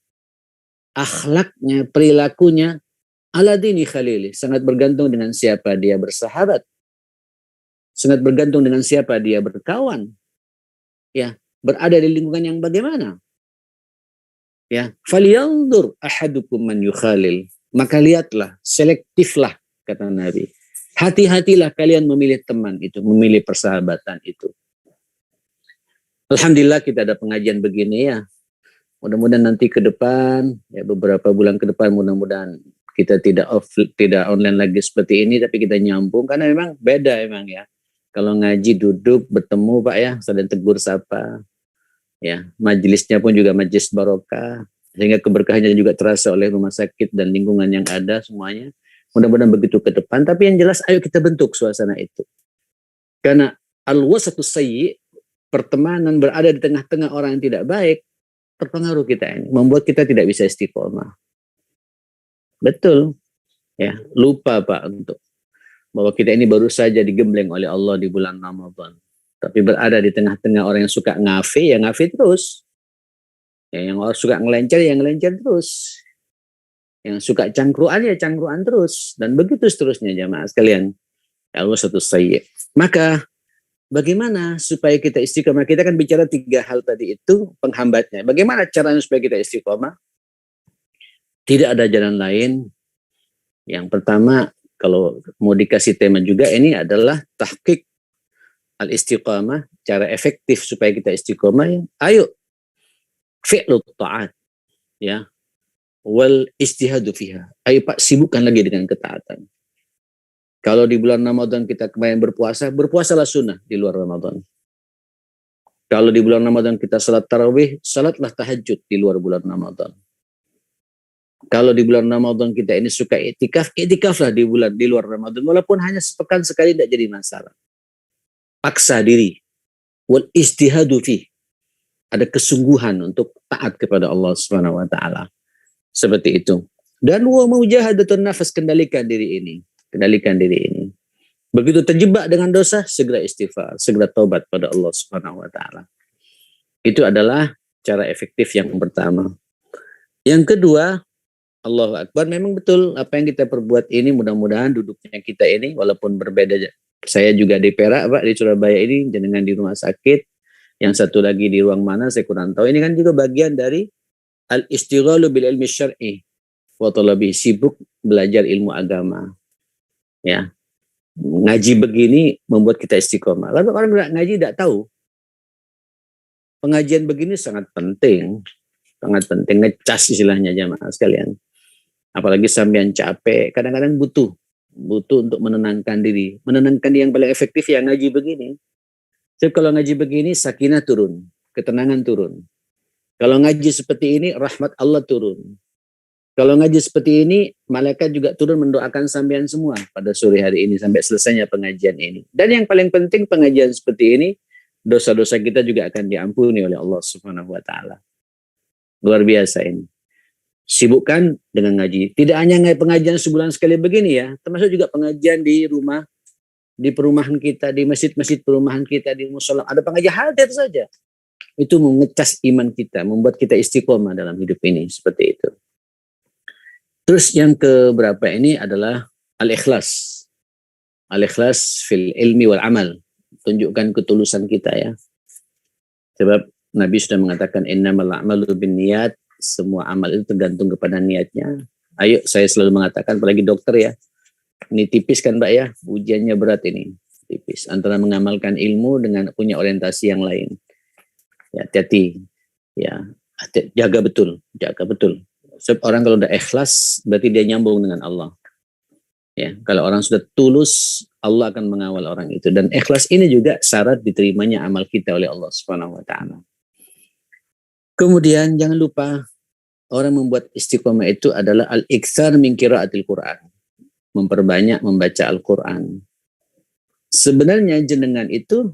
akhlaknya, perilakunya, ala dini khalili, sangat bergantung dengan siapa dia bersahabat. Sangat bergantung dengan siapa dia berkawan. Ya, berada di lingkungan yang bagaimana? Ya, falyanzur ahadukum man yukhalil. Maka lihatlah, selektiflah kata Nabi. Hati-hatilah kalian memilih teman itu, memilih persahabatan itu. Alhamdulillah kita ada pengajian begini ya. Mudah-mudahan nanti ke depan, ya beberapa bulan ke depan mudah-mudahan kita tidak online lagi seperti ini, tapi kita nyambung karena memang beda emang ya. Kalau ngaji duduk bertemu Pak ya, saling tegur sapa. Ya, majelisnya pun juga majelis barokah, sehingga keberkahannya juga terasa oleh rumah sakit dan lingkungan yang ada semuanya. Mudah-mudahan begitu ke depan, tapi yang jelas ayo kita bentuk suasana itu. Karena al-wasatus sayyi, pertemanan berada di tengah-tengah orang yang tidak baik, terpengaruh kita ini, membuat kita tidak bisa istiqomah. Betul. Ya, lupa Pak untuk bahwa kita ini baru saja digembleng oleh Allah di bulan Ramadan. Tapi berada di tengah-tengah orang yang suka ngafe, ya ngafe terus. Ya, yang orang suka ngelencer, ya ngelencer terus. Yang suka cangkruan, ya cangkruan terus. Dan begitu seterusnya jamaah sekalian. Ya Allah satu sayyi. Maka bagaimana supaya kita istiqomah? Kita kan bicara 3 hal tadi itu penghambatnya. Bagaimana caranya supaya kita istiqomah? Tidak ada jalan lain. Yang pertama, kalau mau dikasih tema juga, ini adalah tahqiq al-istiqamah, cara efektif supaya kita istiqamah. Ya. Ayo, fi'lu ta'at, ya, wal istihadu fiha. Ayo Pak, sibukkan lagi dengan ketaatan. Kalau di bulan Ramadan kita kemarin berpuasa, berpuasalah sunnah di luar Ramadan. Kalau di bulan Ramadan kita salat tarawih, salatlah tahajud di luar bulan Ramadan. Kalau di bulan Ramadan kita ini suka iktikaf, iktikaflah di luar Ramadan. Walaupun hanya sepekan sekali tidak jadi masalah. paksa diri. Wal ijtihadu fi. Ada kesungguhan untuk taat kepada Allah Subhanahu wa taala. Seperti itu. Dan wa mujahadatun nafas, kendalikan diri ini. Kendalikan diri ini. Begitu terjebak dengan dosa, segera istighfar, segera taubat pada Allah Subhanahu wa taala. Itu adalah cara efektif yang pertama. Yang kedua, Allahu Akbar, memang betul apa yang kita perbuat ini, mudah-mudahan duduknya kita ini walaupun berbeda. Saya juga di Perak, Pak, di Surabaya ini, jenengan di rumah sakit, yang satu lagi di ruang mana saya kurang tahu. Ini kan juga bagian dari al-istighalu bil ilmi syar'i wa talabi, sibuk belajar ilmu agama. Ya. Ngaji begini membuat kita istiqomah. Lalu orang nggak ngaji tidak tahu. Pengajian begini sangat penting, ngecas istilahnya jamaah sekalian. Apalagi sampean capek, kadang-kadang butuh untuk menenangkan diri. Menenangkan diri yang paling efektif ya ngaji begini. Jadi kalau ngaji begini, sakinah turun, ketenangan turun. Kalau ngaji seperti ini, rahmat Allah turun. Kalau ngaji seperti ini, malaikat juga turun mendoakan sampean semua pada sore hari ini sampai selesainya pengajian ini. Dan yang paling penting, pengajian seperti ini, dosa-dosa kita juga akan diampuni oleh Allah Subhanahu wa taala. Luar biasa ini. Sibukkan dengan ngaji. Tidak hanya pengajian sebulan sekali begini ya, termasuk juga pengajian di rumah, di perumahan kita, di masjid-masjid perumahan kita, di musola. Ada pengajian hadir saja. Itu mengecas iman kita, membuat kita istiqomah dalam hidup ini. Seperti itu. Terus yang keberapa ini adalah al-ikhlas. Al-ikhlas fil ilmi wal amal. Tunjukkan ketulusan kita ya. Sebab Nabi sudah mengatakan innamal a'malu binniyat, semua amal itu tergantung kepada niatnya. Ayo, saya selalu mengatakan, apalagi dokter ya. Ini tipis kan Mbak ya, ujiannya berat ini. Tipis antara mengamalkan ilmu dengan punya orientasi yang lain. Ya, hati-hati. Ya, jaga betul. Sebab orang kalau udah ikhlas berarti dia nyambung dengan Allah. Ya, kalau orang sudah tulus, Allah akan mengawal orang itu. Dan ikhlas ini juga syarat diterimanya amal kita oleh Allah Subhanahu wa taala. Kemudian jangan lupa orang membuat istiqomah itu adalah al-iktsar min qiraatil Qur'an. Memperbanyak membaca Al-Quran. Sebenarnya jenengan itu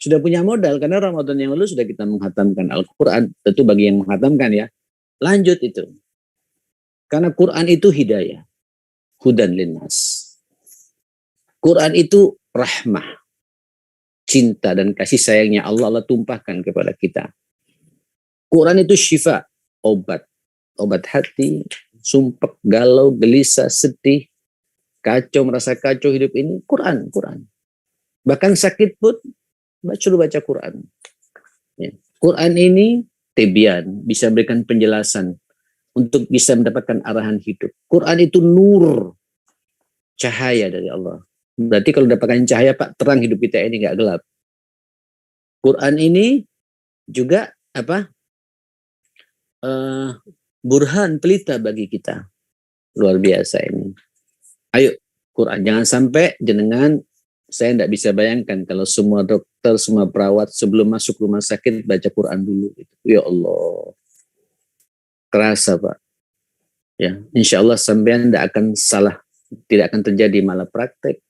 sudah punya modal karena Ramadan yang lalu sudah kita menghatamkan Al-Quran. Tentu bagi yang menghatamkan ya, lanjut itu. Karena Quran itu hidayah. Hudan linnas. Quran itu rahmah. Cinta dan kasih sayangnya Allah tumpahkan kepada kita. Quran itu syifa, obat. Obat hati, sumpek, galau, gelisah, sedih, kacau, merasa kacau hidup ini, Quran. Bahkan sakit pun, suruh baca Quran. Ya. Quran ini tebian, bisa berikan penjelasan untuk bisa mendapatkan arahan hidup. Quran itu nur, cahaya dari Allah. Berarti kalau dapatkan cahaya, Pak, terang hidup kita ini nggak gelap. Quran ini juga burhan, pelita bagi kita. Luar biasa ini. Ayo, Quran. Jangan sampai jenengan, saya tidak bisa bayangkan kalau semua dokter, semua perawat sebelum masuk rumah sakit baca Quran dulu. Ya Allah. Kerasa Pak. Ya, insya Allah sampean tidak akan salah, tidak akan terjadi malapraktek.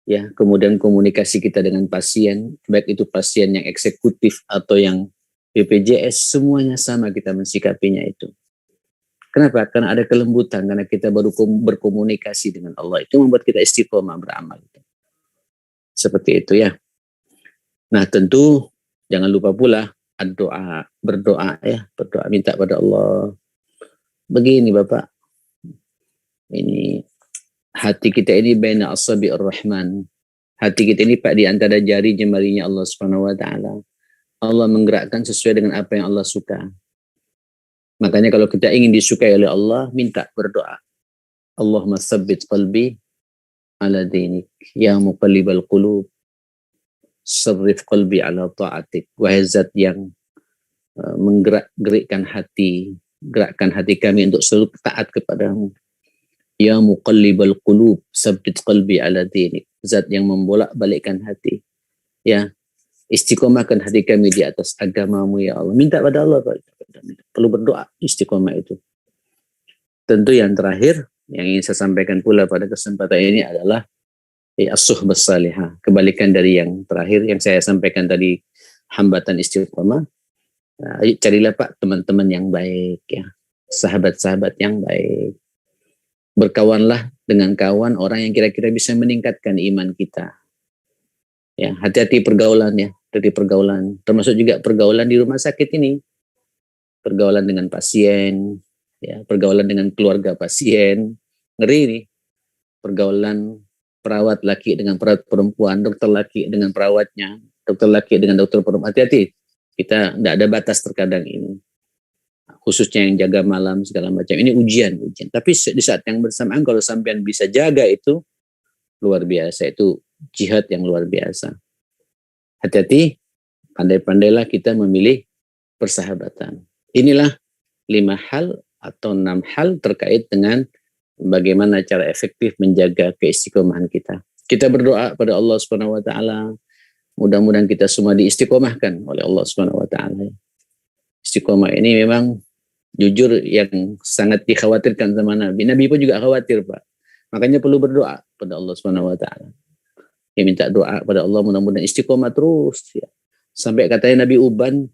Ya, kemudian komunikasi kita dengan pasien, baik itu pasien yang eksekutif atau yang BPJS, semuanya sama kita mensikapinya itu. Kenapa? Karena ada kelembutan, karena kita baru berkomunikasi dengan Allah. Itu membuat kita istiqomah beramal. Seperti itu ya. Nah tentu jangan lupa pula doa, berdoa ya, berdoa minta pada Allah. Begini Bapak, ini hati kita ini baina asabi'ir rahman. Hati kita ini Pak di antara jari jemarinya Allah Subhanahu wa taala. Allah menggerakkan sesuai dengan apa yang Allah suka. Makanya kalau kita ingin disukai oleh Allah, minta berdoa. Allahumma tsabbit qalbi ala dinik, ya muqallibal qulub, sarrif qalbi ala ta'atik. Wahai zat yang menggerakkan hati, gerakkan hati kami untuk selalu taat kepadamu. Ya muqallibal qulub, tsabbit qalbi ala dinik. Zat yang membolak-balikkan hati. Ya, istiqomahkan hati kami di atas agamamu ya Allah. Minta pada Allah Pak. Perlu berdoa istiqomah itu. Tentu yang terakhir yang ingin saya sampaikan pula pada kesempatan ini adalah as-suhbah salihah. Kebalikan dari yang terakhir yang saya sampaikan tadi, hambatan istiqomah. Ayo carilah Pak teman-teman yang baik ya, sahabat-sahabat yang baik. Berkawanlah dengan kawan orang yang kira-kira bisa meningkatkan iman kita. Ya, hati-hati pergaulan ya, dari pergaulan, termasuk juga pergaulan di rumah sakit ini. Pergaulan dengan pasien, ya, pergaulan dengan keluarga pasien. Ngeri nih. Pergaulan perawat laki dengan perawat perempuan, dokter laki dengan perawatnya, dokter laki dengan dokter perempuan. Hati-hati. Kita tidak ada batas terkadang ini. Khususnya yang jaga malam segala macam. Ini ujian. Tapi di saat yang bersamaan kalau sampean bisa jaga itu luar biasa. Itu jihad yang luar biasa. Hati-hati, pandai-pandailah kita memilih persahabatan. Inilah 5 hal atau 6 hal terkait dengan bagaimana cara efektif menjaga keistiqomahan kita. Kita berdoa pada Allah Subhanahu wa taala, mudah-mudahan kita semua diistiqomahkan oleh Allah Subhanahu wa taala. Istiqomah ini memang jujur yang sangat dikhawatirkan sama Nabi. Nabi pun juga khawatir, Pak. Makanya perlu berdoa pada Allah Subhanahu wa taala. Ya, minta doa pada Allah mudah-mudahan istiqomah terus ya. Sampai katanya Nabi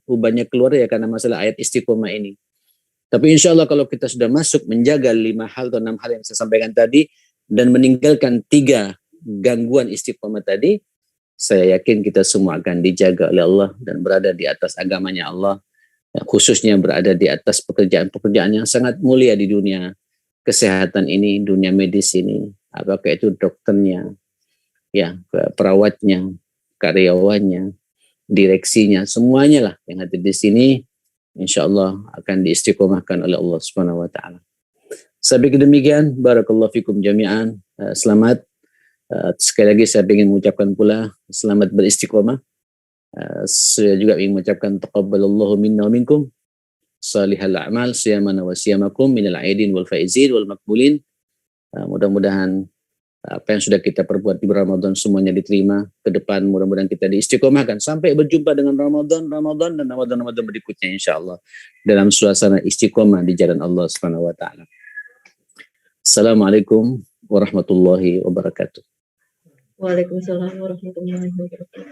ubannya keluar ya karena masalah ayat istiqomah ini. Tapi insya Allah kalau kita sudah masuk menjaga 5 hal atau 6 hal yang saya sampaikan tadi dan meninggalkan 3 gangguan istiqomah tadi, saya yakin kita semua akan dijaga oleh Allah dan berada di atas agamanya Allah, ya, khususnya berada di atas pekerjaan-pekerjaan yang sangat mulia di dunia kesehatan ini, dunia medis ini, apakah itu dokternya, ya, perawatnya, karyawannya, direksinya, semuanya lah yang hadir di sini, insya Allah akan diistiqomahkan oleh Allah Subhanahu wa taala. Sampai demikian, barakallahu fikum jami'an. Selamat. Sekali lagi saya ingin mengucapkan pula selamat beristiqomah. Saya juga ingin mengucapkan taqabbalallahu minna wa minkum salihal a'mal siyamana wa siyamakum minal aidin wal faizin wal makbulin. Mudah-mudahan apa yang sudah kita perbuat di Ramadan semuanya diterima. Ke depan mudah-mudahan kita diistiqomahkan sampai berjumpa dengan Ramadan dan Ramadan berikutnya insyaallah dalam suasana istiqomah di jalan Allah Subhanahu wa taala. Assalamualaikum warahmatullahi wabarakatuh. Waalaikumsalam warahmatullahi wabarakatuh.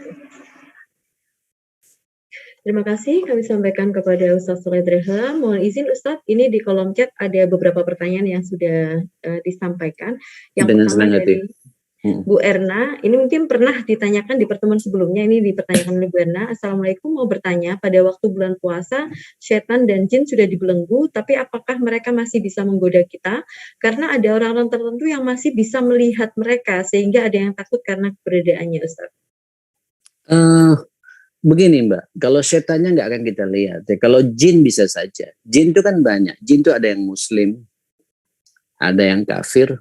Terima kasih kami sampaikan kepada Ustaz Soleh Dreha. Mohon izin Ustaz, ini di kolom chat ada beberapa pertanyaan yang sudah disampaikan. Yang dengan pertama dari Bu Erna, ini mungkin pernah ditanyakan di pertemuan sebelumnya, ini dipertanyakan oleh Bu Erna. Assalamualaikum, mau bertanya, pada waktu bulan puasa, setan dan jin sudah dibelenggu, tapi apakah mereka masih bisa menggoda kita? Karena ada orang-orang tertentu yang masih bisa melihat mereka, sehingga ada yang takut karena keberadaannya, Ustaz. Begini Mbak, kalau setannya nggak akan kita lihat. Ya. Kalau jin bisa saja. Jin itu kan banyak. Jin itu ada yang muslim, ada yang kafir,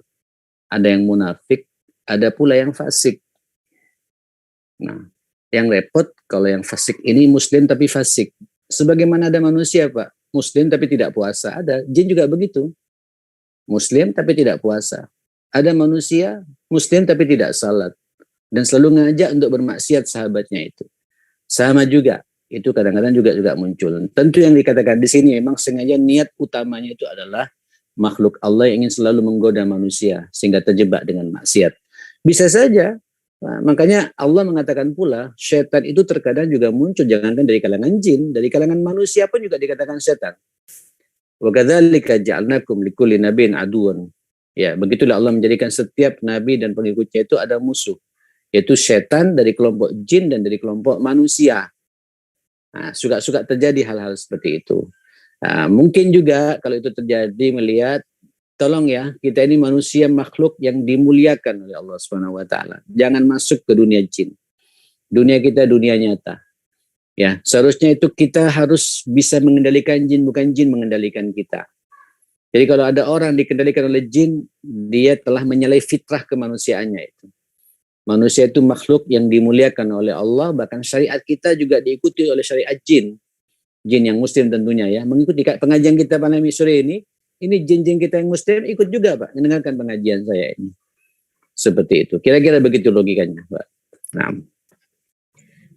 ada yang munafik, ada pula yang fasik. Nah, yang repot kalau yang fasik ini muslim tapi fasik. Sebagaimana ada manusia Pak, muslim tapi tidak puasa. Ada, jin juga begitu. Muslim tapi tidak puasa. Ada manusia muslim tapi tidak salat. Dan selalu ngajak untuk bermaksiat sahabatnya itu. Sama juga, itu kadang-kadang juga muncul. Tentu yang dikatakan di sini memang sengaja niat utamanya itu adalah makhluk Allah yang ingin selalu menggoda manusia sehingga terjebak dengan maksiat. Bisa saja, nah, makanya Allah mengatakan pula setan itu terkadang juga muncul, jangankan dari kalangan jin, dari kalangan manusia pun juga dikatakan setan. Wa kadzalika ja'alnakum likulli nabiyyin aduwwan. Ya, begitulah Allah menjadikan setiap nabi dan pengikutnya itu ada musuh. Yaitu setan dari kelompok jin dan dari kelompok manusia. Nah, suka-suka terjadi hal-hal seperti itu. Nah, mungkin juga kalau itu terjadi melihat, tolong ya, kita ini manusia makhluk yang dimuliakan oleh Allah Subhanahu wa taala. Jangan masuk ke dunia jin. Dunia kita dunia nyata. Ya, seharusnya itu kita harus bisa mengendalikan jin, bukan jin mengendalikan kita. Jadi kalau ada orang dikendalikan oleh jin, dia telah menyalahi fitrah kemanusiaannya itu. Manusia itu makhluk yang dimuliakan oleh Allah, bahkan syariat kita juga diikuti oleh syariat jin. Jin yang muslim tentunya ya. Mengikuti pengajian kita pada sore ini jin-jin kita yang muslim ikut juga Pak, mendengarkan pengajian saya ini. Seperti itu. Kira-kira begitu logikanya Pak. Nah.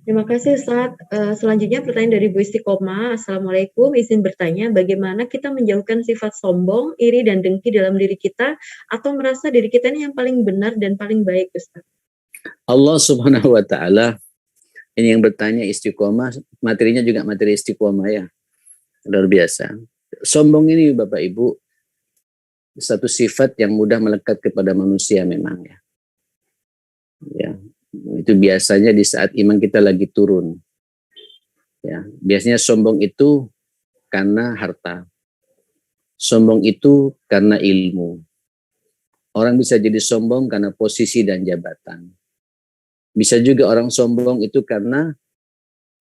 Terima kasih Ustaz. Selanjutnya pertanyaan dari Bu Istiqomah. Assalamualaikum, izin bertanya bagaimana kita menjauhkan sifat sombong, iri dan dengki dalam diri kita atau merasa diri kita ini yang paling benar dan paling baik Ustaz? Allah Subhanahu wa taala ini yang bertanya istiqomah, materinya juga materi istiqomah ya. Luar biasa. Sombong ini Bapak Ibu satu sifat yang mudah melekat kepada manusia memang ya. Ya, itu biasanya di saat iman kita lagi turun. Ya, biasanya sombong itu karena harta. Sombong itu karena ilmu. Orang bisa jadi sombong karena posisi dan jabatan. Bisa juga orang sombong itu karena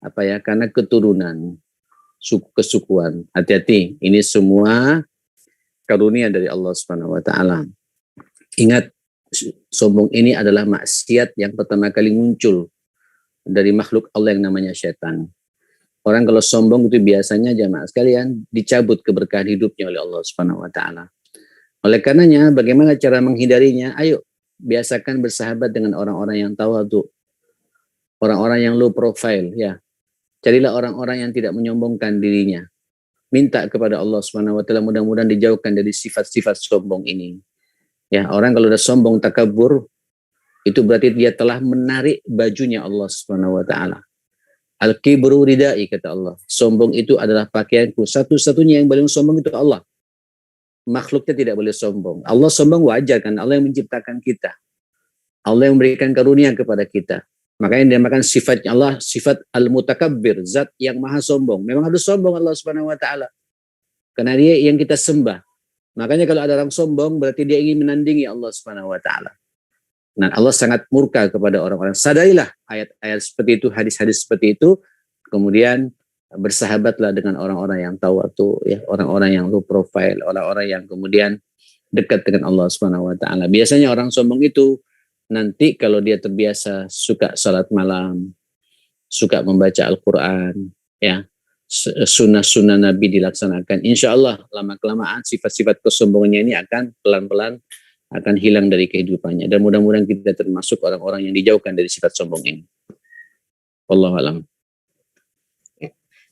apa ya? Karena keturunan, kesukuan. Hati-hati, ini semua karunia dari Allah Subhanahu wa taala. Ingat, sombong ini adalah maksiat yang pertama kali muncul dari makhluk Allah yang namanya setan. Orang kalau sombong itu biasanya jamaah sekalian dicabut keberkahan hidupnya oleh Allah Subhanahu wa taala. Oleh karenanya bagaimana cara menghindarinya? Ayo biasakan bersahabat dengan orang-orang yang tawadhu. Orang-orang yang low profile ya. Carilah orang-orang yang tidak menyombongkan dirinya. Minta kepada Allah Subhanahu wa taala mudah-mudahan dijauhkan dari sifat-sifat sombong ini. Ya, orang kalau udah sombong takabur itu berarti dia telah menarik bajunya Allah Subhanahu wa taala. Al-kibru ridai kata Allah. Sombong itu adalah pakaianku. Satu-satunya yang boleh sombong itu Allah. Makhluknya tidak boleh sombong. Allah sombong wajar kan. Allah yang menciptakan kita. Allah yang memberikan karunia kepada kita. Makanya dinamakan sifatnya Allah sifat al-mutakabbir. Zat yang maha sombong. Memang harus sombong Allah Subhanahu wa ta'ala. Karena dia yang kita sembah. Makanya kalau ada orang sombong berarti dia ingin menandingi Allah Subhanahu wa ta'ala. Nah, Allah sangat murka kepada orang-orang. Sadarilah ayat-ayat seperti itu, hadis-hadis seperti itu. Kemudian bersahabatlah dengan orang-orang yang tawadhu, ya, orang-orang yang low profile, orang-orang yang kemudian dekat dengan Allah Subhanahu wa taala. Biasanya orang sombong itu nanti kalau dia terbiasa suka salat malam, suka membaca Al-Qur'an, ya, sunnah-sunnah Nabi dilaksanakan. Insya Allah lama-kelamaan sifat-sifat kesombongannya ini akan pelan-pelan akan hilang dari kehidupannya. Dan mudah-mudahan kita termasuk orang-orang yang dijauhkan dari sifat sombong ini. Wallahu a'lam.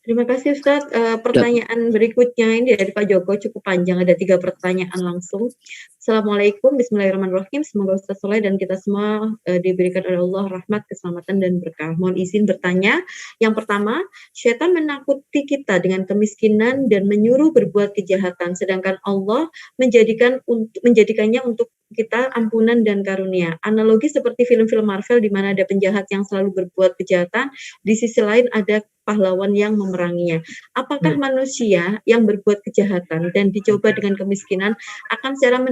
Terima kasih Ustaz. Pertanyaan berikutnya ini dari Pak Joko cukup panjang, ada 3 pertanyaan langsung. Assalamualaikum, bismillahirrahmanirrahim. Semoga Ustaz Soleh dan kita semua diberikan oleh Allah rahmat, keselamatan, dan berkah. Mohon izin bertanya. Yang pertama, syaitan menakuti kita dengan kemiskinan dan menyuruh berbuat kejahatan, sedangkan Allah menjadikannya untuk kita ampunan dan karunia. Analogi seperti film-film Marvel di mana ada penjahat yang selalu berbuat kejahatan, di sisi lain ada pahlawan yang memeranginya. Apakah manusia yang berbuat kejahatan dan dicoba dengan kemiskinan akan secara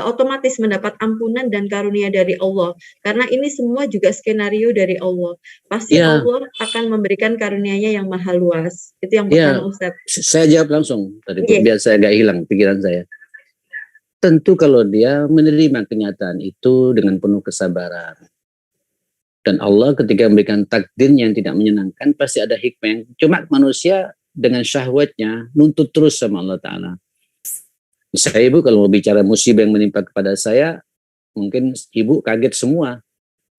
otomatis mendapat ampunan dan karunia dari Allah? Karena ini semua juga skenario dari Allah. Pasti Allah akan memberikan karunia-Nya yang maha luas. Itu yang pertama, Ustaz. Saya jawab langsung tadi, biar saya agak hilang pikiran saya. Tentu kalau dia menerima kenyataan itu dengan penuh kesabaran. Dan Allah ketika memberikan takdir yang tidak menyenangkan pasti ada hikmah. Cuma manusia dengan syahwatnya nuntut terus sama Allah Ta'ala. Misalnya ibu kalau mau bicara musibah yang menimpa kepada saya, mungkin ibu kaget semua.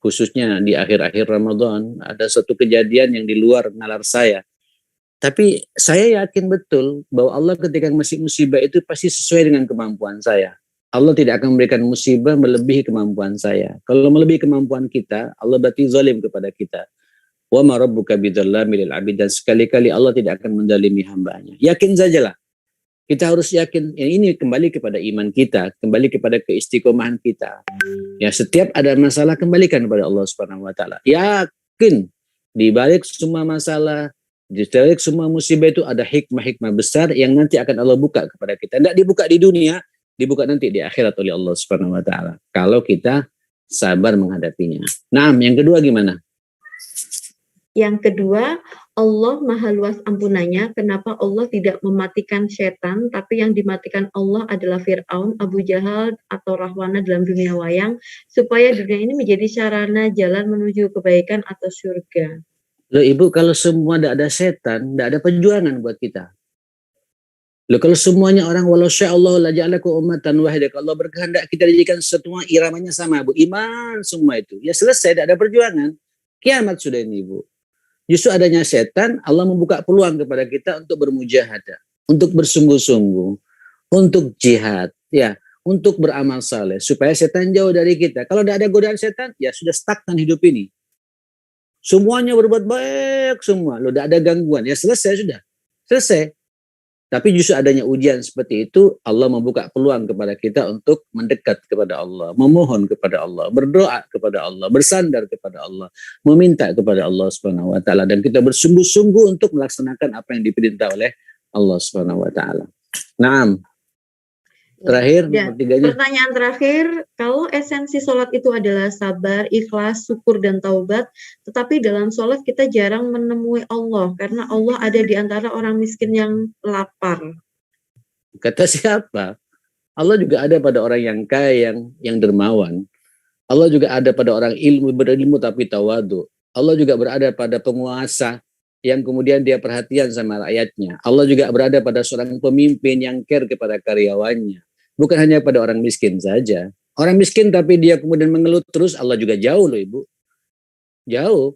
Khususnya di akhir-akhir Ramadan ada suatu kejadian yang di luar nalar saya. Tapi saya yakin betul bahwa Allah ketika ngasih musibah itu pasti sesuai dengan kemampuan saya. Allah tidak akan memberikan musibah melebihi kemampuan saya. Kalau melebihi kemampuan kita, Allah berarti zalim kepada kita. Wa ma rabbuka bidzallamil abid, dan sekali-kali Allah tidak akan menzalimi hambanya. Yakin sajalah. Kita harus yakin, ini kembali kepada iman kita, kembali kepada keistiqomahan kita. Ya, setiap ada masalah kembalikan kepada Allah Subhanahu wa taala. Yakin di balik semua masalah, di balik semua musibah itu ada hikmah-hikmah besar yang nanti akan Allah buka kepada kita. Tidak dibuka di dunia, dibuka nanti di akhirat oleh Allah Subhanahu wa taala. Kalau kita sabar menghadapinya. Nah, yang kedua gimana? Yang kedua, Allah maha luas ampunannya. Kenapa Allah tidak mematikan setan, tapi yang dimatikan Allah adalah Fir'aun, Abu Jahal, atau Rahwana dalam dunia wayang, supaya dunia ini menjadi sarana jalan menuju kebaikan atau surga. Loh ibu, kalau semua tidak ada setan, tidak ada perjuangan buat kita. Loh kalau semuanya orang walau sya'allahu la ja'alakum ummatan wahidah, kalau Allah berkehendak kita dijadikan semua iramanya sama, Bu. Iman semua itu. Ya selesai, tidak ada perjuangan. Kiamat sudah ini, Bu. Justru adanya setan, Allah membuka peluang kepada kita untuk bermujahadah, untuk bersungguh-sungguh, untuk jihad, ya, untuk beramal saleh supaya setan jauh dari kita. Kalau tidak ada godaan setan, ya sudah stagnan hidup ini. Semuanya berbuat baik semua, lo tidak ada gangguan, ya selesai sudah. Selesai. Tapi justru adanya ujian seperti itu, Allah membuka peluang kepada kita untuk mendekat kepada Allah, memohon kepada Allah, berdoa kepada Allah, bersandar kepada Allah, meminta kepada Allah Subhanahu wa taala, dan kita bersungguh-sungguh untuk melaksanakan apa yang diperintah oleh Allah Subhanahu wa taala. Naam. Terakhir, pertiganya. Pertanyaan terakhir, kalau esensi sholat itu adalah sabar, ikhlas, syukur, dan taubat, tetapi dalam sholat kita jarang menemui Allah, karena Allah ada di antara orang miskin yang lapar. Kata siapa? Allah juga ada pada orang yang kaya, yang dermawan. Allah juga ada pada orang berilmu tapi tawadu. Allah juga berada pada penguasa yang kemudian dia perhatian sama rakyatnya. Allah juga berada pada seorang pemimpin yang care kepada karyawannya. Bukan hanya pada orang miskin saja. Orang miskin tapi dia kemudian mengeluh terus, Allah juga jauh loh Ibu. Jauh.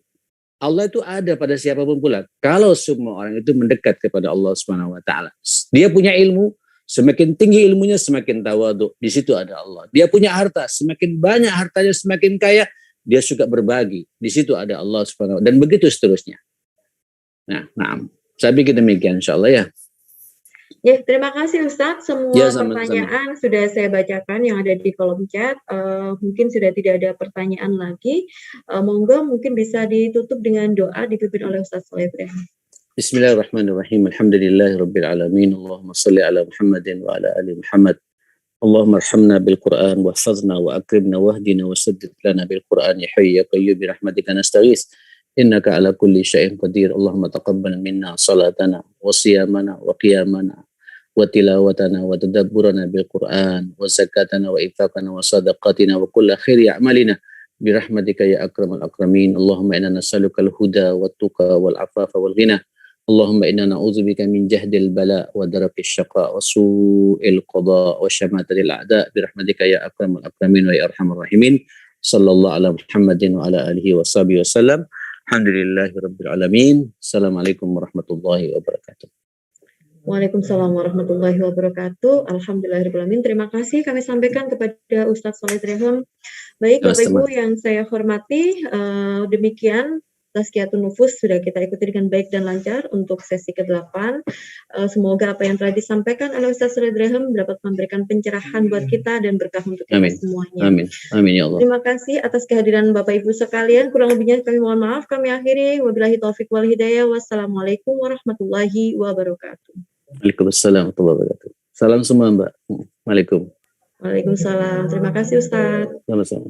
Allah itu ada pada siapapun pula. Kalau semua orang itu mendekat kepada Allah Subhanahu wa taala. Dia punya ilmu, semakin tinggi ilmunya semakin tawadu. Di situ ada Allah. Dia punya harta, semakin banyak hartanya semakin kaya, dia suka berbagi. Di situ ada Allah Subhanahu wa taala, dan begitu seterusnya. Nah, saya pikir demikian insyaallah ya. Ya, terima kasih Ustadz. Semua pertanyaan sudah saya bacakan yang ada di kolom chat. Mungkin sudah tidak ada pertanyaan lagi. Monggo mungkin bisa ditutup dengan doa dipimpin oleh Ustadz Shaleh Ibrahim. Bismillahirrahmanirrahim. Alhamdulillahirabbil alamin. Allahumma shalli ala Muhammadin wa ala ali Muhammad. Allahumma arhamna bil Qur'an wahfazna wa akrimna wahdina wasaddid lana bil Qur'an ya hayy ya qayyum bi rahmatika nastaghits. Innaka ala kulli syai'in qadir. Allahumma taqabbal minna salatana wa siyamana wa qiyamana wa tilawatana wa tadabburana bil Qur'an wa zakatana wa infaqana wa sadaqatina wa kulla khairi a'malina bi rahmatika ya akramal akramin. Allahumma inna nas'aluka al-huda wat tuqa wal afafa wal ghina. Allahumma inna na'udzubika min jahdil bala wa darakis syaqa wa su'il qada wa syamatatil a'da bi rahmatika ya akramal akramin wa ya arhamar rahimin. Sallallahu ala Muhammadin wa ala alihi wa sahbihi wasallam. Alhamdulillahirabbil alamin. Assalamualaikum warahmatullahi wabarakatuh. Waalaikumsalam warahmatullahi wabarakatuh. Alhamdulillahirrahmanirrahim. Terima kasih kami sampaikan kepada Ustadz Shaleh Ibrahim. Baik Bapak Ibu yang saya hormati, demikian Tazkiyatun Nufus sudah kita ikuti dengan baik dan lancar untuk sesi ke-8. Semoga apa yang telah disampaikan oleh Ustadz Shaleh Ibrahim dapat memberikan pencerahan buat kita dan berkah untuk kita semuanya. Amin. Amin ya Allah. Terima kasih atas kehadiran Bapak Ibu sekalian. Kurang lebihnya kami mohon maaf. Kami akhiri. Wabillahi taufiq wal hidayah. Wassalamualaikum warahmatullahi wabarakatuh. Waalaikumsalam warahmatullahi wabarakatuh. Salam semua Mbak. Waalaikumsalam. Waalaikumsalam. Terima kasih Ustadz. Sama-sama.